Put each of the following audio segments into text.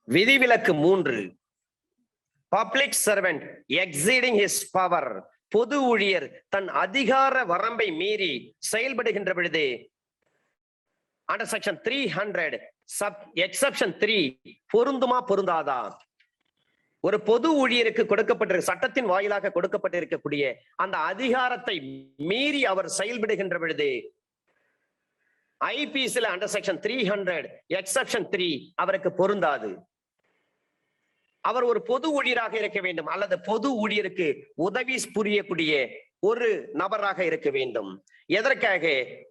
விதிவிலக்கு 3. Public servant exceeding his power. பொது ஊழியர் தன் அதிகார வரம்பை மீறி செயல்படுகின்ற பொழுது அண்டர் செக்ஷன் 300 எக்ஸெப்ஷன் 3 பொருந்துமா பொருந்தாதா? ஒரு பொது ஊழியருக்கு கொடுக்கப்பட்டிருக்க சட்டத்தின் வாயிலாக கொடுக்கப்பட்டிருக்கக்கூடிய அந்த அதிகாரத்தை மீறி அவர் செயல்படுகின்ற பொழுது ஐபிசில அண்டர் செக்ஷன் 300 எக்ஸெப்ஷன் 3 அவருக்கு பொருந்தாது. அவர் ஒரு பொது ஊழியராக இருக்க வேண்டும் அல்லது பொது ஊழியருக்கு உதவி புரியக்கூடிய ஒரு நபராக இருக்க வேண்டும். எதற்காக?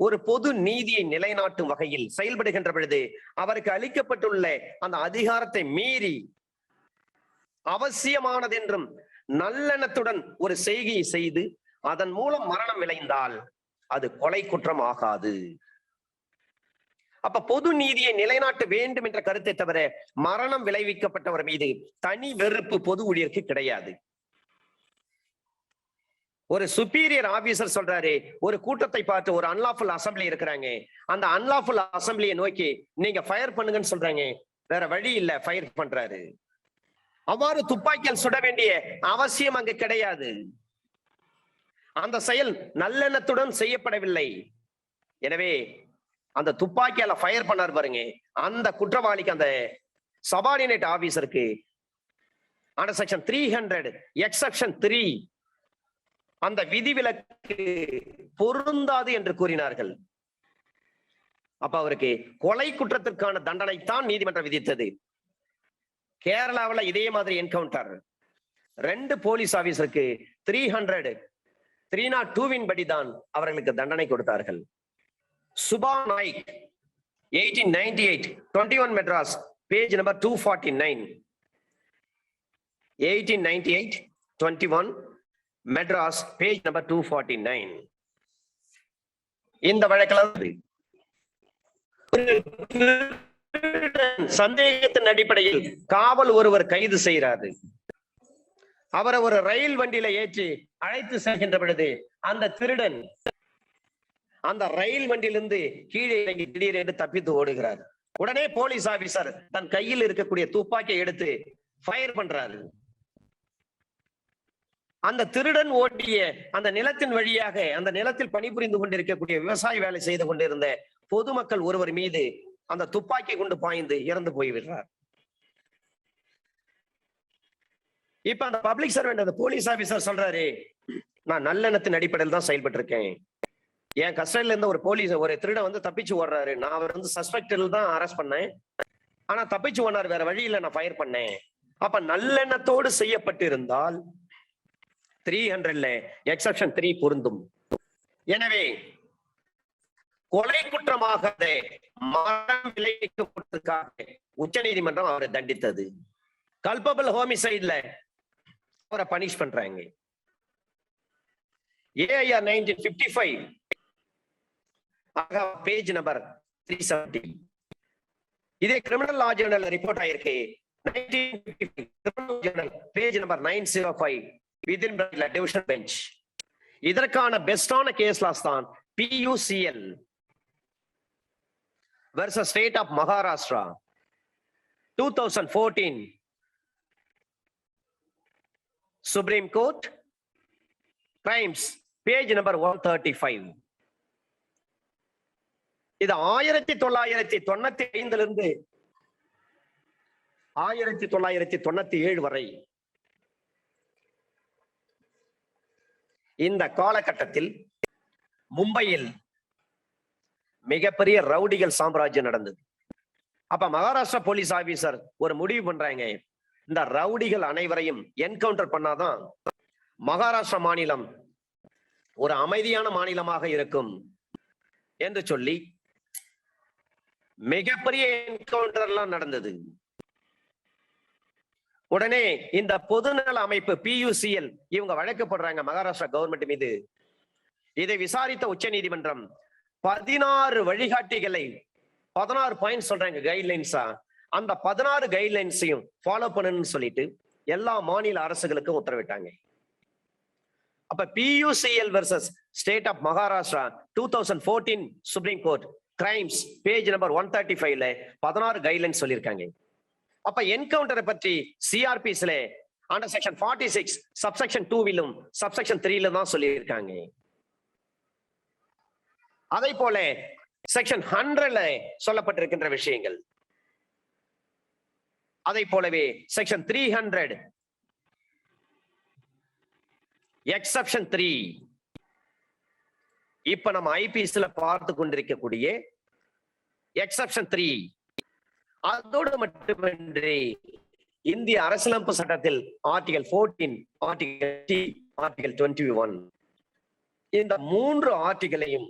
ஒரு பொது நீதியை நிலைநாட்டும் வகையில் செயல்படுகின்ற பொழுது அவருக்கு அளிக்கப்பட்டுள்ள அந்த அதிகாரத்தை மீறி அவசியமானது என்றும் நல்லெண்ணத்துடன் ஒரு செய்கையை செய்து அதன் மூலம் மரணம் விளைந்தால் அது கொலை குற்றம் ஆகாது. அப்ப பொது நீதியை நிலைநாட்ட வேண்டும் என்ற கருத்தை தவிர மரணம் விளைவிக்கப்பட்டவர் மீது தனி வெறுப்பு பொது ஊழியருக்கு கிடையாது. ஒரு சுப்பீரியர் ஆபீசர் சொல்றாரு, ஒரு கூட்டத்தை பார்த்து ஒரு அன்லாஃபுல் அசம்பிளி இருக்கிறாங்க, அந்த அன்லாஃபுல் அசம்பிளியை நோக்கி நீங்க ஃபயர் பண்ணுங்கன்னு சொல்றாங்க, வேற வழி இல்ல ஃபயர் பண்றாரு. அவ்வாறு துப்பாக்கியால் சுட வேண்டிய அவசியம் அங்கு கிடையாது. அந்த செயல் நல்லெண்ணத்துடன் செய்யப்படவில்லை. எனவே அந்த துப்பாக்கியால ஃபயர் பண்ணார் பாருங்க, அந்த குற்றவாளிக்கு அந்த சபார்டினேட் ஆபீசருக்கு அண்டர் செக்ஷன் 300 எக்ஸெப்ஷன் 3 அந்த விதிவிலக்கு பொருந்தாது என்று கூறினார்கள். அப்ப அவருக்கு கொலை குற்றத்திற்கான தண்டனை தான் நீதிமன்றம் விதித்தது. கேரளாவில் இதே மாதிரி என்கவுண்டர் 2 போலீஸ் ஆபீசருக்கு 302 படிதான் அவர்களுக்கு தண்டனை கொடுத்தார்கள். Subha Naik 1898 21 Madras page number 249. 1898 21 Madras page number 249. இந்த வழக்கில் சந்தேகத்தின் அடிப்படையில் காவல் ஒருவர் கைது செய்கிறாரு. அவரை ஒரு ரயில் வண்டியில ஏற்றி அழைத்து செல்கின்ற பொழுது அந்த திருடன் அந்த ரயில் வண்டியிலிருந்து கீழே இறங்கி திடீரென்று தப்பித்து ஓடுகிறார். உடனே போலீஸ் ஆபீசர் தன் கையில் இருக்கக்கூடிய துப்பாக்கியை எடுத்து ஃபயர் பண்றாரு. அந்த திருடன் ஓட்டிய அந்த நிலத்தின் வழியாக அந்த நிலத்தில் பணிபுரிந்து கொண்டிருக்கக்கூடிய விவசாய வேலை செய்து கொண்டிருந்த பொதுமக்கள் ஒருவர் மீது அந்த துப்பாக்கி கொண்டு பாய்ந்து இறந்து போய்விடுறார். இப்ப அந்த பப்ளிக் சர்வெண்ட் அந்த போலீஸ் ஆபீசர் சொல்றாரு, நான் நல்லெண்ணத்தின் அடிப்படையில் தான் செயல்பட்டு இருக்கேன். என் கஸ்டடியில இருந்த ஒரு திருடன் வந்து தப்பிச்சு ஓடுறாரு, நான் அவர் வந்து சஸ்பெக்டில் தான் அரெஸ்ட் பண்ணேன், ஆனா தப்பிச்சு ஓடுறாரு, வேற வழியில நான் ஃபயர் பண்ணேன். அப்ப நல்லெண்ணத்தோடு செய்யப்பட்டு இருந்தால் 300 எக்ஸெப்ஷன் 3 பொருந்தும். எனவே கொலை குற்றமாக மரணம் விளைவிக்கப்பட்டதற்காக உச்ச நீதிமன்றம் அவரை தண்டித்தது. கல்பபிள் ஹோமிசைட்ல அவரை பனிஷ் பண்றாங்க. AIR 1955 page number 370. இதே கிரிமினல் லா ஜர்னல் ரிப்போர்ட் ஆயிருக்கு 1955 criminal journal page number 905 within division bench. இதற்கான பெஸ்டான கேஸ் லாஸ் தான் PUCL versus State of Maharashtra 2014 Supreme Court crimes page number 135. இது 1995 இருந்து 1997 வரை இந்த காலகட்டத்தில் மும்பையில் மிகப்பெரிய ரவுடிகள் சாம்ராஜ்யம் நடந்தது. அப்ப மகாராஷ்டிரா போலீஸ் ஆபீசர் ஒரு முடிவு பண்றாங்க, இந்த ரவுடிகள் அனைவரையும் என்கவுண்டர் பண்ணாதான் மகாராஷ்டிரா மாநிலம் ஒரு அமைதியான மாநிலமாக இருக்கும் என்று சொல்லி மிகப்பெரிய என்கவுண்டர் எல்லாம் நடந்தது. உடனே இந்த பொதுநல அமைப்பு PUCL இவங்க வழக்கு போடுறாங்க மகாராஷ்டிரா கவர்மெண்ட் மீது. இதை விசாரித்த உச்ச நீதிமன்றம் 16 வழிகாட்டிகளை 16 பாயிண்ட் சொல்றாங்க கைட்லைன்ஸா, அந்த 16 கைட்லைன்ஸையும் ஃபாலோ பண்ணணும்னு சொல்லிட்டு எல்லா மாநில அரசுகளுக்கும் உத்தரவிட்டாங்க. அப்ப PUCL versus State of Maharashtra 2014 Supreme Court crimes page number 135ல 16 கைட்லைன்ஸ் சொல்லியிருக்காங்க. அப்ப என்கவுண்டரை பற்றி சிஆர்பிஸ்ல அண்டர் செக்ஷன் 46 சப்செக்ஷன் 2 சப்செக்ஷன் 3 தான் சொல்லியிருக்காங்க. அதை போல செக்ஷன் 100ல சொல்லப்பட்டிருக்கின்ற விஷயங்கள், அதை போலவே செக்ஷன் 300 எக்ஸப்ஷன் 3 இப்ப நம்ம ஐபிஎஸ்ல பார்த்து கொண்டிருக்கக்கூடிய எக்ஸப்ஷன் 3. அதோடு மட்டுமின்றி இந்திய அரசியலமைப்பு சட்டத்தில் ஆர்டிகல் 14, ஆர்டிகல் 21 இந்த 3 ஆர்டிகளையும்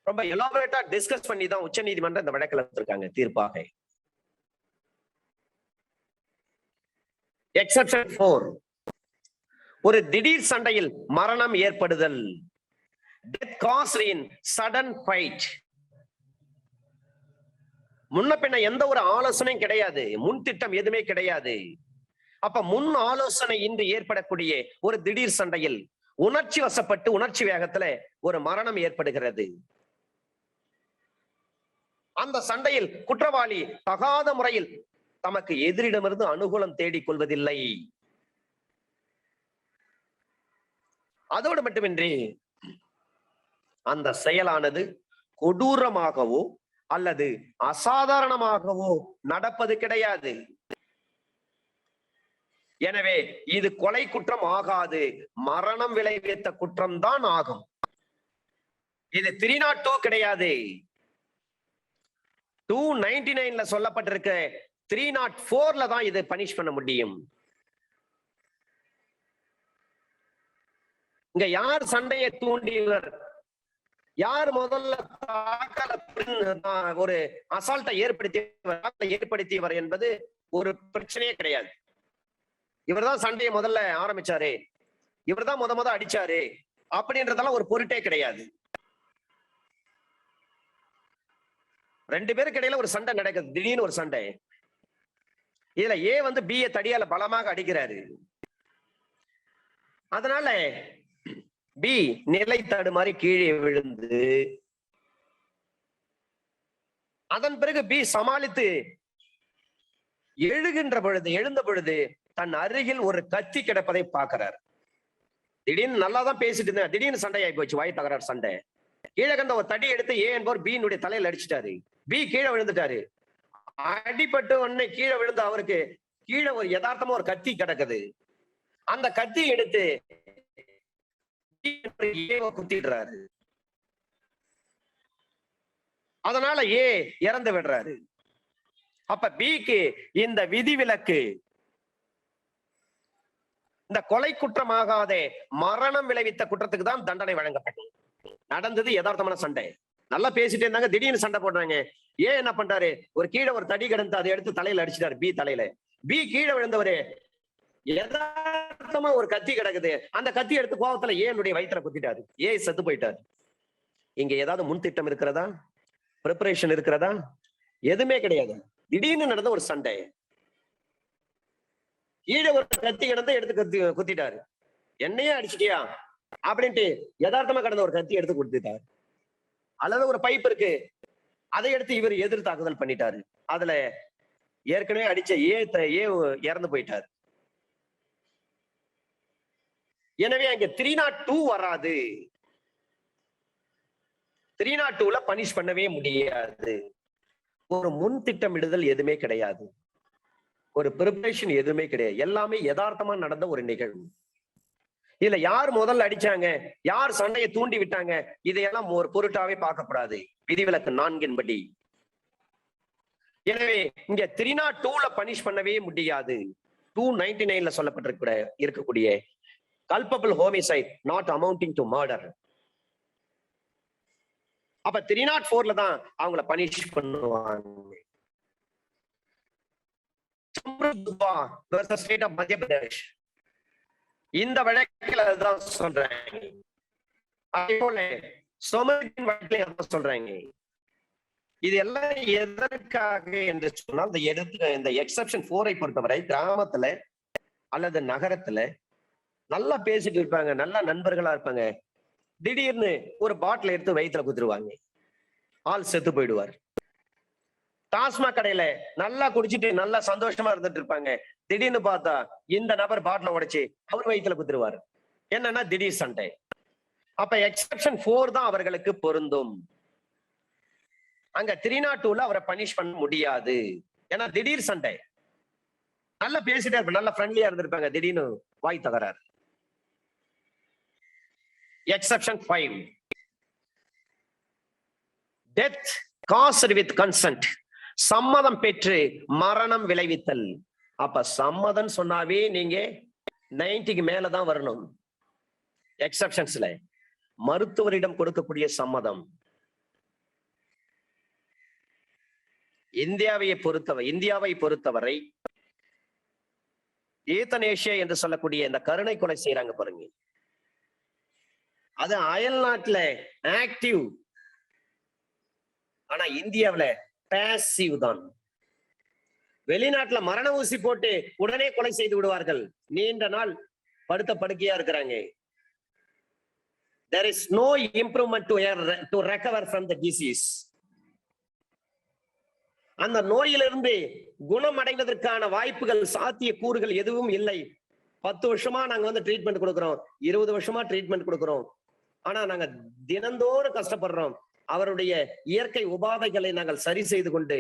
ரொம்ப எலாபரேட்டா டிஸ்கஸ் பண்ணி தான் உச்ச நீதிமன்றம் இந்த வழக்கில் எடுத்திருக்காங்க தீர்ப்பாக. எக்ஸப்ஷன் 4, ஒரு திடீர் சண்டையில் மரணம் ஏற்படுதல், death caused in sudden fight. முன்ன பின்ன எந்த ஒரு ஆலோசனையும் கிடையாது, முன் திட்டம் எதுவுமே கிடையாது. அப்ப முன் ஆலோசனை இன்றி ஏற்படக்கூடிய ஒரு திடீர் சண்டையில் உணர்ச்சி வசப்பட்டு உணர்ச்சி வேகத்துல ஒரு மரணம் ஏற்படுகிறது. அந்த சண்டையில் குற்றவாளி தகாத முறையில் தமக்கு எதிரிடமிருந்து அனுகூலம் தேடிக் கொள்வதில்லை. அதோடு மட்டுமின்றி அந்த செயலானது கொடூரமாகவோ அல்லது அசாதாரணமாகவோ நடப்பது கிடையாது. எனவே இது கொலை குற்றம் ஆகாது, மரணம் விளைவித்த குற்றம் தான் ஆகும். இது 302 கிடையாது. 299ல சொல்லப்பட்டிருக்க 304ல தான் இது பனிஷ் பண்ண முடியும். இங்க யார் சண்டையை தூண்டியவர், யார் முதல்ல ஒரு அசால்ட்டை ஏற்படுத்தியவர் என்பது ஒரு பிரச்சனையே கிடையாது. இவர்தான் சண்டையை முதல்ல ஆரம்பிச்சாரு, இவர்தான் முத அடிச்சாரு அப்படின்றதெல்லாம் ஒரு பொருட்டே கிடையாது. 2 பேருக்கு இடையில ஒரு சண்டை நடக்குது, திடீர்னு ஒரு சண்டை. இதுல ஏ பி தடியால பலமாக அடிக்கிறாரு. அதனால பி நிலை தடுமாறி கீழே விழுந்து, அதன் பிறகு பி சமாளித்து எழுந்த பொழுது தன் அருகில் ஒரு கத்தி கிடப்பதை பார்க்கிறார். திடீர்னு நல்லாதான் பேசிட்டு இருந்தேன், திடீர்னு சண்டை ஆகி போச்சு, வாய் தகராறு சண்டை. கீழே கண்ட ஒரு தடி எடுத்து ஏ என்பவர் பி தலையில அடிச்சுட்டாரு. பி கீழே விழுந்துட்டாரு. அடிபட்டு உடனே கீழே விழுந்து அவருக்கு கீழே ஒரு யதார்த்தமா ஒரு கத்தி கிடக்குது. அந்த கத்தி எடுத்து குத்திடுறாரு. அதனால ஏ இறந்து விடுறாரு. அப்ப பிக்கு இந்த விதிவிலக்கு, இந்த கொலை குற்றமாகாத மரணம் விளைவித்த குற்றத்துக்கு தான் தண்டனை வழங்கப்பட்டது. நடந்தது யதார்த்தமான சண்டை, நல்லா பேசிட்டே இருந்தாங்க, திடீர்னு சண்டை போடுறாங்க. ஏன் என்ன பண்றாரு, ஒரு கீழே ஒரு தடி கிடந்து அதை எடுத்து தலையில அடிச்சிட்டாரு பி தலையில. பி கீழே விழுந்தவரு யதார்த்தமா ஒரு கத்தி கிடக்குது, அந்த கத்தி எடுத்து கோபத்துல ஏனுடைய வயிற்றுல குத்திட்டாரு, ஏ செத்து போயிட்டாரு. இங்க ஏதாவது முன் திட்டம் இருக்கிறதா, ப்ரிப்பரேஷன் இருக்கிறதா? எதுவுமே கிடையாது. திடீர்னு நடந்த ஒரு சண்டை, கீழே ஒரு கத்தி கிடந்து எடுத்து குத்திட்டாரு. என்னையே அடிச்சிட்டியா அப்படின்ட்டு யதார்த்தமா கிடந்த ஒரு கத்தி எடுத்து கொடுத்துட்டாரு. அல்லது ஒரு பைப் இருக்கு, அதை எடுத்து இவர் எதிர் தாக்குதல் பண்ணிட்டாரு. அதுல ஏற்கனவே அடிச்ச ஏ இறந்து போயிட்டாரு. எனவே அங்க 302 வராது. 302ல பனிஷ் பண்ணவே முடியாது. ஒரு முன் திட்டமிடுதல் எதுவுமே கிடையாது, ஒரு ப்ரிப்பரேஷன் எதுவுமே கிடையாது. எல்லாமே யதார்த்தமா நடந்த ஒரு நிகழ்வு. இதுல யார் முதல்ல அடிச்சாங்க, யார் சண்டையை தூண்டி விட்டாங்க, இதையெல்லாம் ஒரு பொருட்டாவே பார்க்கப்படாது விதிவிலக்கு 4 படி. எனவே இங்க 302ல பனிஷ் பண்ணவே முடியாது. 299ல சொல்லப்பட்டிருக்கக்கூடிய culpable homicide not amounting to murder. அப்ப 304ல தான் அவங்கள பனிஷ் பண்ணுவாங்க. ஸ்டேட் ஆஃப் மத்திய பிரதேஷ் இந்த வழக்கில் அதுதான் சொல்றாங்க. அதே போல சோமரின் வழக்கில் அதான் சொல்றாங்க. இது எல்லாம் எதற்காக என்று சொன்னால், இந்த எக்ஸப்ஷன் 4ஐ பொறுத்தவரை கிராமத்துல அல்லது நகரத்துல நல்லா பேசிட்டு இருப்பாங்க, நல்லா நண்பர்களா இருப்பாங்க. திடீர்னு ஒரு பாட்டில் எடுத்து வயிற்றுல குத்துருவாங்க, ஆள் செத்து போயிடுவார். டாஸ்மாக் கடையில நல்லா குடிச்சிட்டு நல்லா சந்தோஷமா இருந்துட்டு இருப்பாங்க. திடீர்னு பார்த்தா இந்த நபர் பாட்டில உடைச்சு அவர் வயித்துல குத்துருவாரு. என்னன்னா திடீர் சண்டை. அப்ப எக்ஸெப்ஷன் 4 தான் அவர்களுக்கு பொருந்தும். அங்க 302ல அவரை பனிஷ் பண்ண முடியாது. ஏன்னா திடீர் சண்டை. நல்லா பேசிட்டே இருப்பாங்க, நல்லா ஃப்ரெண்ட்லியா இருந்திருப்பாங்க, திடீர்னு வாய் தகராறு. Exception 5, death caused with consent, சம்மதம் பெற்று மரணம் விளைவித்தல். அப்ப சம்மதம் சொன்னாவே நீங்க 90க்கு மேலதான் வரணும். எக்ஸெப்ஷன்ஸ்ல மருத்துவரிடம் கொடுக்கக்கூடிய சம்மதம். இந்தியாவை பொறுத்தவரை ஏத்தனேஷியா என்று சொல்லக்கூடிய இந்த கருணை கொலை செய்யறாங்க பாருங்க, அது அயல் நாட்டுல ஆக்டிவ், ஆனா இந்தியாவில பாசிவ் தான். வெளிநாட்டுல மரண ஊசி போட்டு உடனே கொலை செய்து விடுவார்கள், நீண்ட நாள் படுத்த படுக்கையா இருக்கிறாங்க. There is no improvement to recover from the disease. அந்த நோயிலிருந்து குணமடைவதற்கான வாய்ப்புகள், சாத்திய கூறுகள் எதுவும் இல்லை. 10 வருஷமா நாங்க ட்ரீட்மெண்ட் கொடுக்கிறோம், 20 வருஷமா ட்ரீட்மெண்ட் கொடுக்கிறோம், ஆனா நாங்க தினந்தோறும் கஷ்டப்படுறோம். அவருடைய இயற்கை உபாதைகளை நாங்கள் சரி செய்து கொண்டு,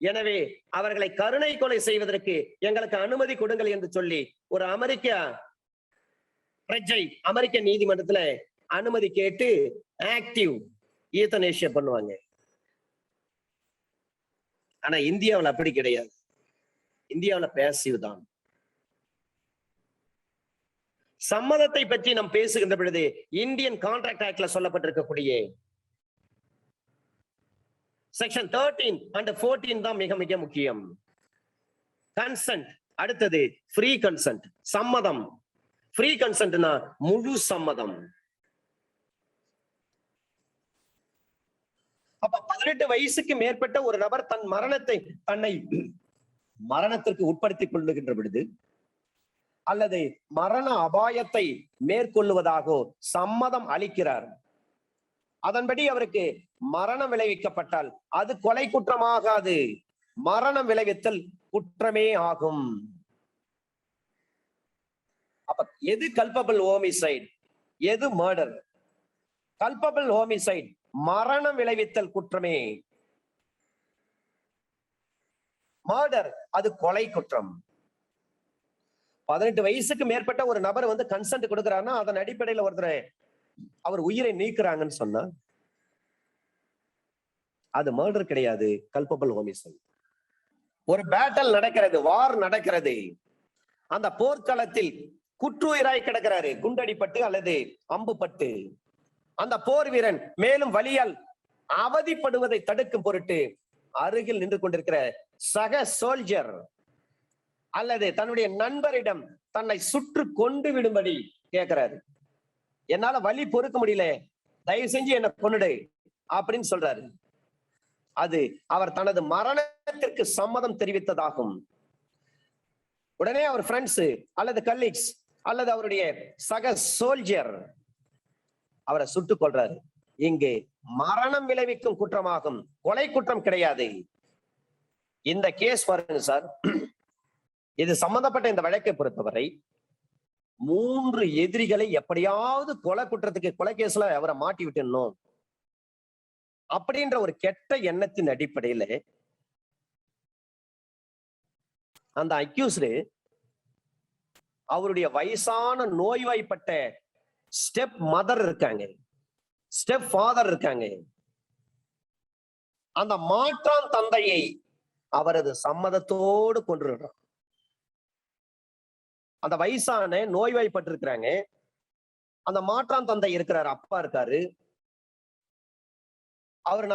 எனவே அவர்களை கருணை கொலை செய்வதற்கு எங்களுக்கு அனுமதி கொடுங்கள் என்று சொல்லி ஒரு அமெரிக்க நீதிமன்றத்துல அனுமதி கேட்டு ஆக்டிவ் ஈத்தனேஷியா பண்ணுவாங்க. ஆனா இந்தியாவில் அப்படி கிடையாது. இந்தியாவில் பேசிவ் தான். சம்மதத்தை பற்றி நாம் பேசுகின்ற பொழுது இந்தியன் கான்ட்ராக்ட் ஆக்ட்ல சொல்லப்பட்டிருக்கக்கூடிய செக்ஷன் 13 and 14 தான் மிக மிக முக்கியம். கன்சென்ட், அடுத்தது ஃப்ரீ கன்சென்ட், சம்மதம். ஃப்ரீ கன்சென்ட்னா முழு சம்மதம். அப்ப 18 வயசுக்கு மேற்பட்ட ஒரு நபர் தன்னை மரணத்திற்கு உட்படுத்திக் கொள்ளுகின்ற பொழுது அல்லது மரண அபாயத்தை மேற்கொள்ளுவதாக சம்மதம் அளிக்கிறார், அதன்படி அவருக்கு மரணம் விளைவிக்கப்பட்டால் அது கொலை குற்றமாகாது, மரணம் விளைவித்தல் குற்றமே ஆகும். அப்ப எது கல்பபிள் ஹோமிசைட், எது மர்டர்? கல்பபிள் ஹோமிசைட் மரணம் விளைவித்தல் குற்றமே. மர்டர் அது கொலை குற்றம். 18 வயசுக்கு மேற்பட்ட ஒரு நபர் கன்சென்ட் கொடுக்கிறாருன்னா அதன் அடிப்படையில் அவர் உயிரை நீக்குறாங்கன்னு சொன்னா அது மர்டர் கிடையாது, கல்பபிள் ஹோமிசைட். ஒரு பேட்டல் நடக்கிறது, வார் நடக்கிறது, அந்த போர்க்களத்தில் குற்றுயிராய் கிடக்கிறாரு, குண்டடிப்பட்டு அல்லது அம்புப்பட்டு. அந்த போர் வீரன் மேலும் வலியால் அவதிப்படுவதை தடுக்கும் பொருட்டு அருகில் நின்று கொண்டிருக்கிற சக சோல்ஜர் அல்லது தன்னுடைய நண்பரிடம் தன்னை சுற்று கொண்டு விடும்படி கேட்கிறாரு. என்னால வலி பொறுக்க முடியல, தயவு செஞ்சு என்ன கொன்னுடு அப்படின்னு சொல்றாரு. அது அவர் தனது மரணத்திற்கு சம்மதம் தெரிவித்ததாகும். உடனே அவர் ஃப்ரெண்ட்ஸ் அல்லது கலீக்ஸ் அல்லது அவருடைய சக சோல்ஜர் அவரை சுட்டுக் கொள்றாரு. இங்கு மரணம் விளைவிக்கும் குற்றமாகும், கொலை குற்றம் கிடையாது. இந்த கேஸ் பாருங்க சார், இது சம்பந்தப்பட்ட இந்த வழக்கை பொறுத்தவரை 3 எதிரிகளை எப்படியாவது கொலை குற்றத்துக்கு, கொலை கேஸ்ல அவரை மாட்டி விட்டுணும் அப்படின்ற ஒரு கெட்ட எண்ணத்தின் அடிப்படையில அந்த அக்யூஸ்டு அவருடைய வயசான நோய்வாய்ப்பட்ட ஸ்டெப் மதர் இருக்காங்க, ஸ்டெப் ஃபாதர் இருக்காங்க, அந்த மாற்றான் தந்தையை அவரது சம்மதத்தோடு கொன்றுடுறான். அந்த வயசான நோய்வாய்ப்பட்டிருக்கிறாங்க, அந்த மாற்றான் தந்தை இருக்கிறாரு, அப்பா இருக்காரு. அவர்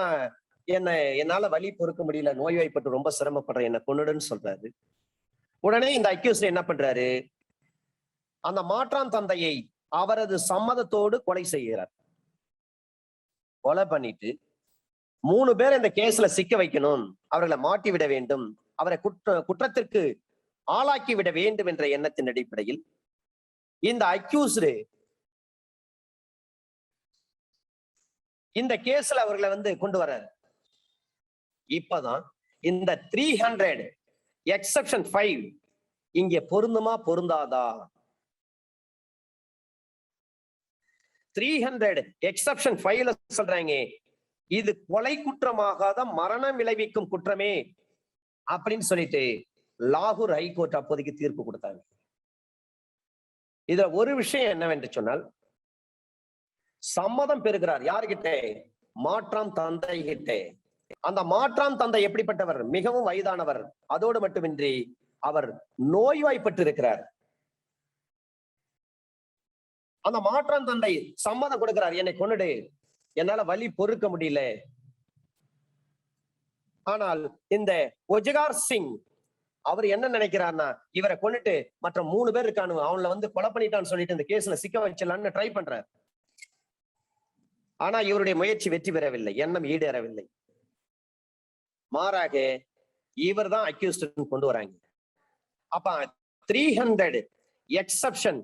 என்னால வலி பொறுக்க முடியல, நோய்வாய்ப்பட்டு ரொம்ப சிரமப்படுறேன், என்ன கொன்னுடுன்னு சொல்றாரு. உடனே இந்த அக்யூஸ்ட் என்ன பண்றாரு, அந்த மாற்றான் தந்தையை அவரது சம்மதத்தோடு கொலை செய்கிறார். கொலை பண்ணிட்டு 3 பேர் இந்த கேஸ்ல சிக்க வைக்கணும், அவர்களை மாட்டி விட வேண்டும், அவரை குற்றத்திற்கு ஆளாக்கி விட வேண்டும் என்ற எண்ணத்தின் அடிப்படையில் இந்த அக்யூஸ்டு இந்த கேஸ்ல அவர்களை கொண்டு வர. இப்பதான் இந்த 300 எக்ஸெப்ஷன் 5 இங்கே பொருந்துமா பொருந்தாதா? 300 எக்ஸெப்ஷன் 5ல சொல்றாங்க இது கொலை குற்றமாகாத மரணம் விளைவிக்கும் குற்றமே அப்படின்னு சொல்லிட்டு லாகூர் ஹைகோர்ட் அப்போதைக்கு தீர்ப்பு கொடுத்தாங்க. இதுல ஒரு விஷயம் என்னவென்று சொன்னால், சம்மதம் பெறுகிறார் யாருகிட்ட? மாற்றாம் தந்தை கிட்ட. அந்த மாற்றாம் தந்தை எப்படிப்பட்டவர்? மிகவும் வயதானவர். அதோடு மட்டுமின்றி அவர் நோய்வாய்ப்பட்டு இருக்கிறார். அந்த மாற்றாம் தந்தை சம்மதம் கொடுக்கிறார், என்னை கொன்னுடு, என்னால வலி பொறுக்க முடியல. ஆனால் இந்த ஒஜகார் சிங் அவர் என்ன நினைக்கிறார்னா, இவரை கொண்டுட்டு மற்ற 3 பேர் இருக்கானு அவங்கள வந்து கொலை பண்ணிட்டான்னு சொல்லிட்டு இந்த கேஸ்ல சிக்க வச்சிடலான்னு ட்ரை பண்றார். ஆனா இவருடைய முயற்சி வெற்றி பெறவில்லை, எண்ணம் ஈடேறவில்லை. மாறாக இவர் தான் அக்யூஸ்ட் கொண்டு வராங்க. அப்ப 300 எக்ஸெப்ஷன்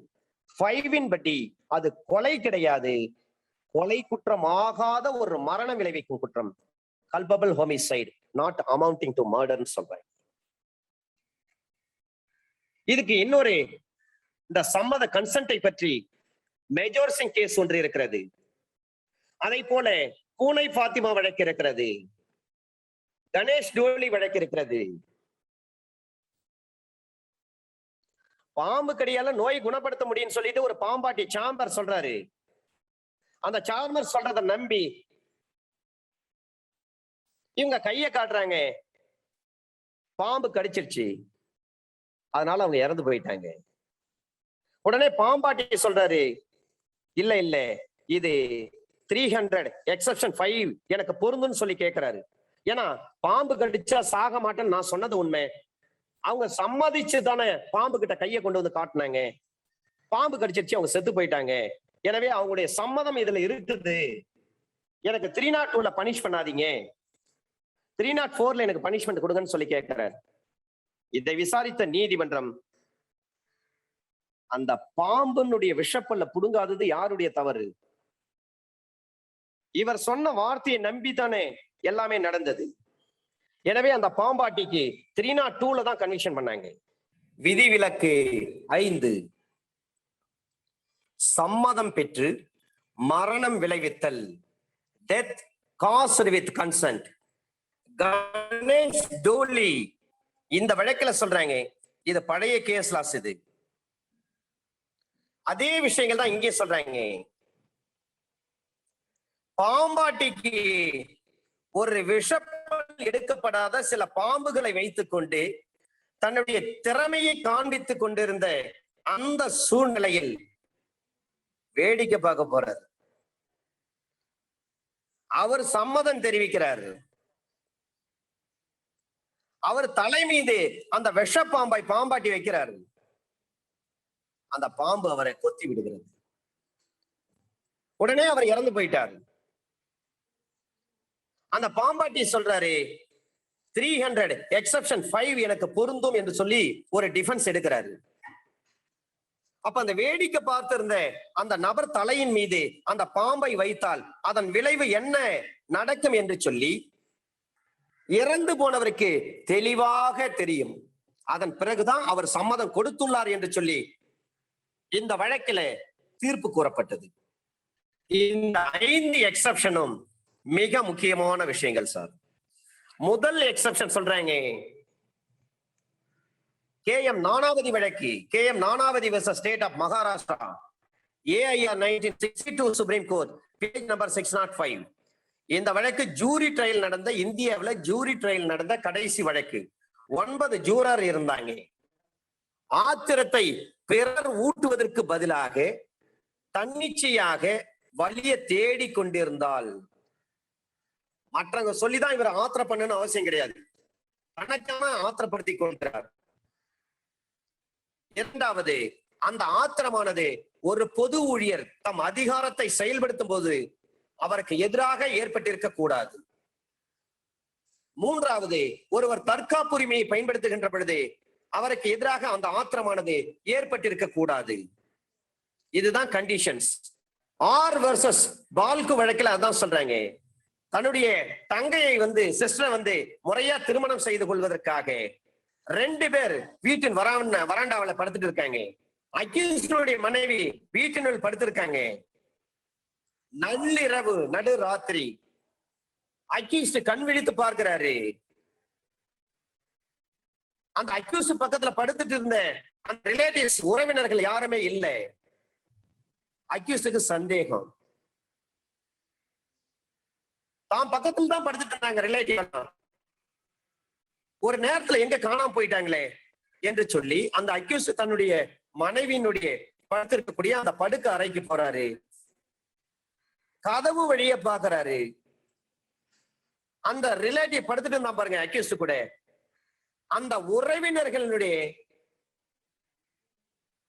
5 படி அது கொலை கிடையாது, கொலை குற்றம் ஆகாத ஒரு மரணம் விளைவிக்கும் குற்றம், culpable homicide not amounting to மர்டர்னு சொல்றாங்க. இதுக்கு இன்னொரு இந்த சம்மத கன்சென்ட்டை பற்றி மேஜர் சிங் கேஸ் ஒன்று இருக்கிறது. அதை போல பூனை பாத்திமா வழக்கு இருக்கிறது, கணேஷ் டோலி வழக்கு இருக்கிறது. பாம்பு கடியால நோய் குணப்படுத்த முடியும்னு சொல்லிட்டு ஒரு பாம்பாட்டி சாம்பர் சொல்றாரு. அந்த சாம்பர் சொல்றத நம்பி இவங்க கைய காட்டுறாங்க, பாம்பு கடிச்சிருச்சு, அதனால அவங்க இறந்து போயிட்டாங்க. உடனே பாம்பாட்டி சொல்றாரு, இல்ல இல்ல இது 300 எக்ஸெப்ஷன் 5 எனக்கு பொருந்துன்னு சொல்லி கேட்கிறாரு. ஏன்னா பாம்பு கடிச்சா சாக மாட்டேன்னு நான் சொன்னது உண்மை. அவங்க சம்மதிச்சு தானே பாம்பு கிட்ட கையை கொண்டு வந்து காட்டினாங்க. பாம்பு கடிச்சிருச்சு, அவங்க செத்து போயிட்டாங்க. எனவே அவங்களுடைய சம்மதம் இதுல இருக்குது. எனக்கு 302ல பனிஷ் பண்ணாதீங்க, 304ல எனக்கு பனிஷ்மெண்ட் கொடுங்கன்னு சொல்லி கேட்கிறார். இதை விசாரித்த நீதிமன்றம் அந்த பாம்பனுடைய விஷப்பல்ல புடுங்காதது யாருடைய தவறு? இவர் சொன்ன வார்த்தையை நம்பித்தானே எல்லாமே நடந்தது. எனவே அந்த பாம்பாட்டிக்கு 302ல தான் கன்விக்ஷன் பண்ணாங்க. விதிவிலக்கு 5, சம்மதம் பெற்று மரணம் விளைவித்தல், death caused with consent. Ganesh Doli இந்த வழக்குல சொல்றாங்க இது பழைய கேஸ் லாஸ். இது அதே விஷயங்கள் தான் இங்கே சொல்றாங்க. பாம்பாட்டிக்கு ஒரு விஷப்பல் எடுக்கப்படாத சில பாம்புகளை வைத்துக் கொண்டு தன்னுடைய திறமையை காண்பித்துக் கொண்டிருந்த அந்த சூழ்நிலையில் வேடிக்கை பார்க்க போறார். அவர் சம்மதம் தெரிவிக்கிறார். அவர் தலை மீது அந்த விஷ பாம்பை பாம்பாட்டி வைக்கிறார். அந்த பாம்பு அவரை கொத்தி விடுகிறது. உடனே அவர் இறந்து போயிட்டார். அந்த பாம்பாட்டி சொல்றாரு 300 எக்ஸெப்ஷன் 5 எனக்கு பொருந்தும் என்று சொல்லி ஒரு டிஃபென்ஸ் எடுக்கிறாரு. அப்ப அந்த வேடிக்கை பார்த்திருந்த அந்த நபர் தலையின் மீது அந்த பாம்பை வைத்தால் அதன் விளைவு என்ன நடக்கும் என்று சொல்லி இறந்து போனவருக்கு தெளிவாக தெரியும். அதன் பிறகுதான் அவர் சம்மதம் கொடுத்துள்ளார் என்று சொல்லி இந்த வழக்கில தீர்ப்பு கூறப்பட்டது. இந்த 5 எக்ஸெப்ஷனும் மிக முக்கியமான விஷயங்கள் சார். முதல் எக்ஸெப்ஷன் சொல்றாங்க, KM நானாவதி வழக்கு, KM Nanavati versus state of Maharashtra, AIR 1962 supreme court, page number 605. இந்த வழக்கு ஜூரி ட்ரையல் நடந்த, இந்தியாவில் ஜூரி ட்ரையல் நடந்த கடைசி வழக்கு. 9 ஜூரர் இருந்தாங்க. ஆத்திரத்தை பிறர் ஊட்டுவதற்கு பதிலாக தன்னிச்சையாக வலியை தேடி கொண்டிருந்தால், மற்றவங்க சொல்லிதான் இவர் ஆத்திர பண்ணணும்னு அவசியம் கிடையாது, தனக்கான ஆத்திரப்படுத்திக் கொள்கிறார். இரண்டாவது, அந்த ஆத்திரமானது ஒரு பொது ஊழியர் தம் அதிகாரத்தை செயல்படுத்தும் போது அவருக்கு எதிராக ஏற்பட்டிருக்க கூடாது. மூன்றாவது, ஒருவர் தற்காப்புரிமையை பயன்படுத்துகின்ற பொழுது அவருக்கு எதிராக அந்த ஆத்திரமானது ஏற்பட்டிருக்க கூடாது. இதுதான் கண்டிஷன்ஸ். ஆர் வர்சஸ் பால்கு வழக்கில் அதான் சொல்றாங்க, தன்னுடைய தங்கையை வந்து சிஸ்டர் வந்து முறையா திருமணம் செய்து கொள்வதற்காக 2 பேர் வீட்டின் வராண்டாவில படுத்துட்டு இருக்காங்க. அக்யூஸ்டுடைய மனைவி வீட்டினுள் படுத்திருக்காங்க. நள்ளிரவு நடு ராத்திரி அக்யூஸ்ட் கண் விழித்து பார்க்கிறாரு. அந்த அக்யூஸ்ட் பக்கத்துல படுத்துட்டு இருந்த அந்த ரிலேட்டிவ்ஸ் உறவினர்கள் யாருமே இல்லை. அக்யூஸ்டுக்கு சந்தேகம். தான் பக்கத்துல தான் படுத்துட்டு இருந்தாங்க ரிலேட்டிவ். ஒரு நேரத்துல எங்க காணாம போயிட்டாங்களே என்று சொல்லி அந்த அக்யூஸ்ட் தன்னுடைய மனைவியினுடைய படுத்திருக்கக்கூடிய அந்த படுக்க அறைக்கு போறாரு. கதவு வழியே பாக்குறாரு. அந்த ரிலேட்டிவ் படுத்துட்டு இருந்தா பாருங்க அக்யூஸ்ட் கூட. அந்த உறவினர்களுடைய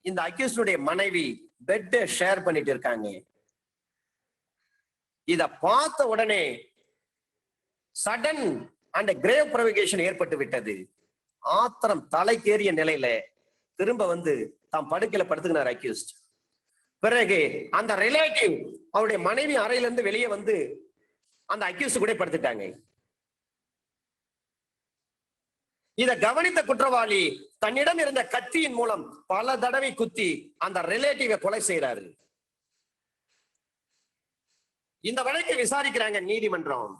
இந்த அக்யூஸ்டுடைய மனைவி பெட் ஷேர் பண்ணிட்டு இருக்காங்க. இத பார்த்த உடனே சடன் அண்ட் கிரேவ் ப்ரொவோகேஷன் ஏற்பட்டு விட்டது. ஆத்திரம் தலைக்கேறிய நிலையில திரும்ப வந்து தாம் படுக்கையில படுத்துக்கினார் அக்யூஸ்ட். பிறகு அந்த ரிலேட்டிவ் அவருடைய மனைவி அறையில இருந்து வெளியே வந்து அந்த அக்யூஸ்ட் கூட படுத்துட்டாங்க. இத கவனித்த குற்றவாளி தன்னிடம் இருந்த கத்தியின் மூலம் பல தடவை குத்தி அந்த ரிலேட்டிவை கொலை செய்யறாரு. இந்த வழக்கை விசாரிக்கிறாங்க நீதிமன்றம்.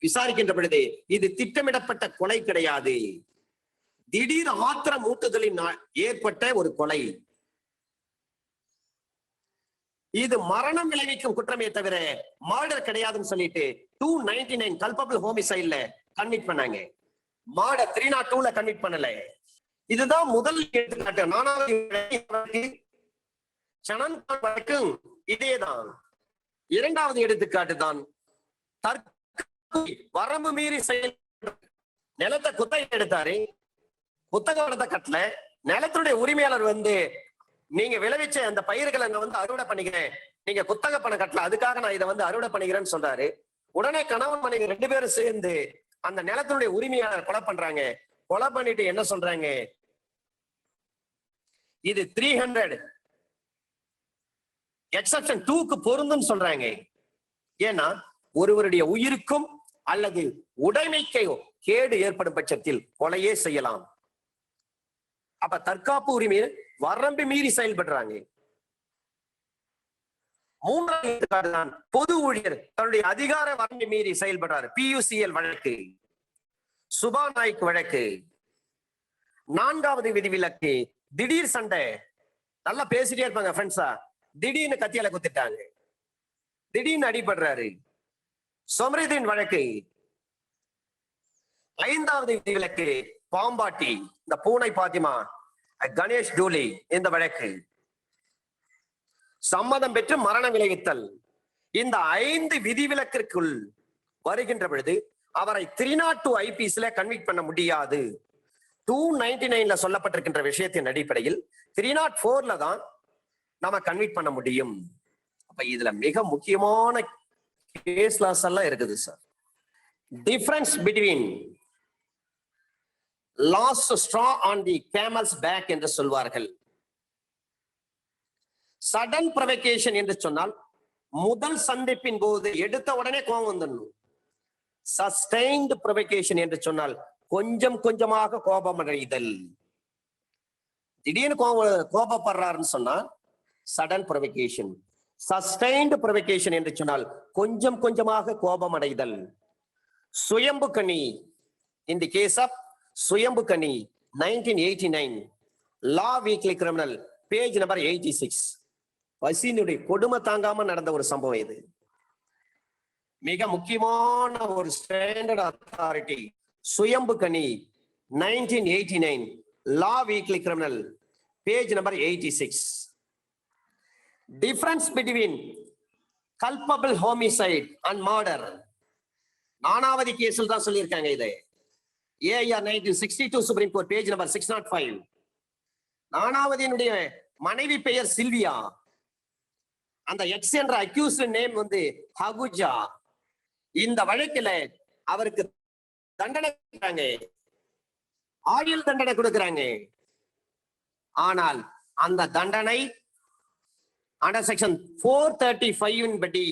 விசாரிக்கின்ற பொழுது இது திட்டமிடப்பட்ட கொலை கிடையாது, திடீர் ஆத்திரம் ஊட்டுதலின் ஏற்பட்ட ஒரு கொலை. இது மரணம் விளைவிக்கும் குற்றமே தவிர மர்டர் கிடையாதுன்னு சொல்லிட்டு 299 கல்பபிள் ஹோமிசைட்ல கன்விக்ட் பண்ணாங்க. மர்டர் 302ல கன்விக்ட் பண்ணல. இதுதான் முதல் எடுத்துக்காட்டு. 4வது வழக்கும் இதேதான். 2வது எடுத்துக்காட்டு தான் வரம்பு மீறி செயல். நிலத்தை குத்தகை எடுத்தாரு, புத்தகத்தை கட்டல. நிலத்துடைய உரிமையாளர் வந்து நீங்க விளைவிச்ச அந்த பயிர்களை நான் வந்து அறுவடை பண்ணிக்கிறேன், நீங்க குத்தகை பணம் கட்டல, அதுக்காக நான் இதை வந்து அறுவடை பண்ணிக்கிறேன்னு சொல்றாரு. உடனே கணவன் மனைவி 2 பேரும் சேர்ந்து அந்த நிலத்தினுடைய உரிமையாளர் கொலை பண்றாங்க. கொலை பண்ணிட்டு என்ன சொல்றாங்க, இது 300 எக்ஸப்ஷன் 2க்கு பொருந்தும் சொல்றாங்க. ஏன்னா ஒருவருடைய உயிருக்கும் அல்லது உடைமைக்கோ கேடு ஏற்படும் பட்சத்தில் கொலையே செய்யலாம். அப்ப தற்காப்பு உரிமையை வரம்பு மீறி செயல்படுறாங்க. 3வது தான் பொது ஊழியர் தன்னுடைய அதிகார வரம்பு மீறி செயல்படுறாரு. PUCL வழக்கு, சுபா நாய்க் வழக்கு. 4வது விதிவிலக்கு திடீர் சண்டை. நல்லா பேசிட்டே இருப்பாங்க ஃப்ரெண்ட்ஸா, திடீர்னு கத்தியால குத்திட்டாங்க, திடீர்னு அடிபடுறாரு. சொம்ரிதீன் வழக்கு. 5வது விதிவிலக்கு பாம்பாட்டி, இந்த பூனை பாத்திமா, கணேஷ் டூலி. இந்த வழக்கு சம்மதம் பெற்று மரணம் விளைவித்தல். இந்த 5 விதிவிலக்கிற்குள் வருகின்ற பொழுது அவரை 302 IPCல கன்விக்ட் பண்ண முடியாது. 299ல சொல்லப்பட்டிருக்கின்ற விஷயத்தின் அடிப்படையில் 304ல தான் நாம கன்விக்ட் பண்ண முடியும். அப்ப இதுல மிக முக்கியமான கேஸ் லாஸ் எல்லாம் இருக்குது சார். Difference between last straw on the camel's back என்று சொல்வார்கள். சடன் ப்ரொவோகேஷன் என்று சொன்னால் முதல் சந்திப்பின் போது எடுத்த உடனே கோபம் வந்துடணும். சஸ்டைன்டு ப்ரொவோகேஷன் என்று சொன்னால் கொஞ்சம் கொஞ்சமாக கோபம் அடைதல். திடீர்னு கோபப்படுறாருன்னு சொன்னா சடன் ப்ரொவோகேஷன். சஸ்டைன்டு ப்ரொவோகேஷன் என்று சொன்னால் கொஞ்சம் கொஞ்சமாக கோபம் அடைதல். சுயம்பு கனி. இன் தி கேஸ் ஆஃப் சுயம்பு கனி 1989 லா வீக்லி கிரிமினல் பேஜ் நம்பர் 86. பசினுடைய கொடுமை தாங்காம நடந்த ஒரு சம்பவம் இது. மிக முக்கியமான ஒரு ஸ்டாண்டர்ட் அத்தாரிட்டி சுயம்பு கனி 1989 லா weekly criminal page number 86. Difference between culpable homicide and murder. 4வது கேஸில் தான் சொல்லியிருக்காங்க இதை. AIR 1962 supreme court page number 605. 4வதினுடைய மனைவி பெயர் சில்வியா. அந்த எக்ஸ் என்ற அக்யூஸ்ட் நேம் வந்து ஹகுஜா. இந்த வழக்கில் அவருக்கு தண்டனை கொடுக்கிறாங்க, ஆயுள் தண்டனை கொடுக்கிறாங்க. ஆனால் அந்த தண்டனை அண்டர் செக்ஷன் 435 படி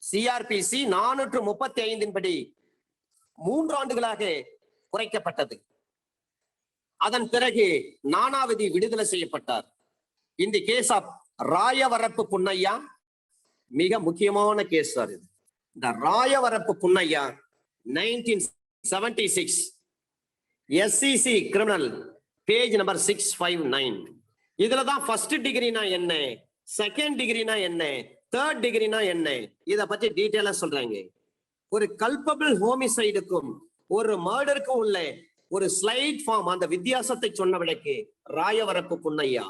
சிஆர்பிசி 435 படி 3 ஆண்டுகளாக குறைக்கப்பட்டது. அதன் பிறகு நானாவதி விடுதலை செய்யப்பட்டார். இந்த கேஸ் ஆஃப் ராயவரப்பு புன்னையா மிக முக்கியமான கேஸ் சார் இது. இந்த ராயவரப்பு புன்னையா 1976 எஸ்சிசி கிரிமினல் பேஜ் நம்பர் 659. இதுலதான் ஃபர்ஸ்ட் டிகிரினா என்ன, செகண்ட் டிகிரினா என்ன, தேர்ட் டிகிரினா என்ன, இத பத்தி டீடைலா சொல்றாங்க. ஒரு கல்பபிள் ஹோமிசைடுக்கும் ஒரு மர்டருக்கும் உள்ள ஒரு ஸ்லைட் ஃபார்ம், அந்த வித்தியாசத்தை சொன்னவனுக்கு ராயவரப்பு புன்னையா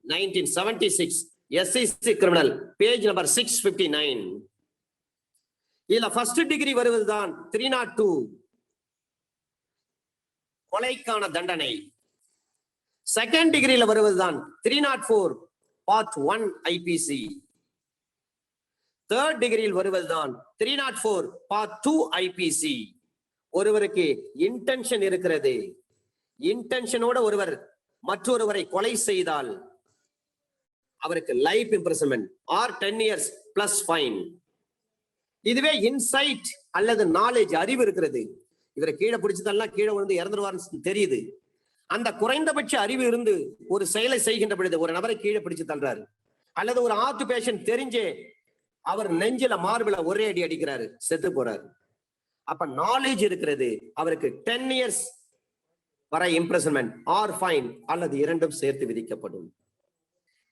1976 எஸ்சிசி கிரிமினல் பேஜ் நம்பர் 659. இதுல ஃபர்ஸ்ட் டிகிரி வருவதுதான் 302 கொலைக்கான தண்டனை. செகண்ட் டிகிரியில வருவதுதான் 304 பார்ட் 1 ஐபிசி. தேர்ட் டிகிரியில் வருவதுதான் 304 பார்ட் 2 ஐபிசி. ஒருவருக்கு இன்டென்ஷன் இருக்கிறது, இன்டென்ஷனோட ஒருவர் மற்றொருவரை கொலை செய்தால் அவருக்கு life imprisonment or 10 years plus fine. இதுவே இன்சைட் அல்லது நாலேஜ், அறிவு இருக்கிறது, இவரை கீழே பிடிச்சதெல்லாம் கீழே வந்து இறந்துருவாருன்னு தெரியுது, அந்த குறைந்தபட்ச அறிவு இருந்து ஒரு செயலை செய்கின்ற பொழுது ஒரு நபரை கீழே பிடிச்சு தள்ளுறாரு, அல்லது ஒரு ஆர்ட் பேஷண்ட் தெரிஞ்சே அவர் நெஞ்சில மார்பில ஒரே அடி அடிக்கிறாரு, செத்து போறாரு. அப்ப நாலேஜ் இருக்கிறது, அவருக்கு 10 years வரை இம்ப்ரிசன்மென்ட் ஆர் ஃபைன் அல்லது இரண்டும் சேர்த்து விதிக்கப்படும்.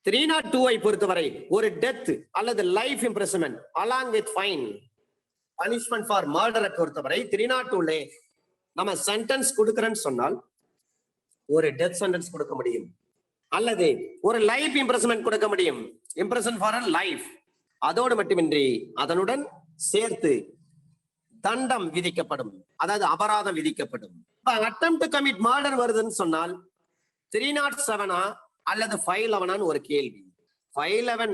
302 பொறுத்தவரை ஒரு டெத் அல்லது life imprisonment along with fine. Punishment for மர்டரை பொறுத்தவரை 302 நம்ம சென்டென்ஸ் கொடுக்கிறேன்னு சொன்னால் ஒரு டெத் சென்டென்ஸ் கொடுக்க முடியும், அல்லது ஒரு லைஃப் இம்ப்ரிசன்மென்ட் கொடுக்க முடியும், இம்ப்ரிசன் ஃபார் அ லைஃப். அதோடு மட்டுமின்றி அதனுடன் சேர்த்து தண்டம் விதிக்கப்படும், அதாவது அபராதம் விதிக்கப்படும். அட்டெம்ப்ட் டு கமிட் மர்டர் வருதுன்னு சொன்னால் 307 அல்லது 511 ஒரு கேள்வி. 511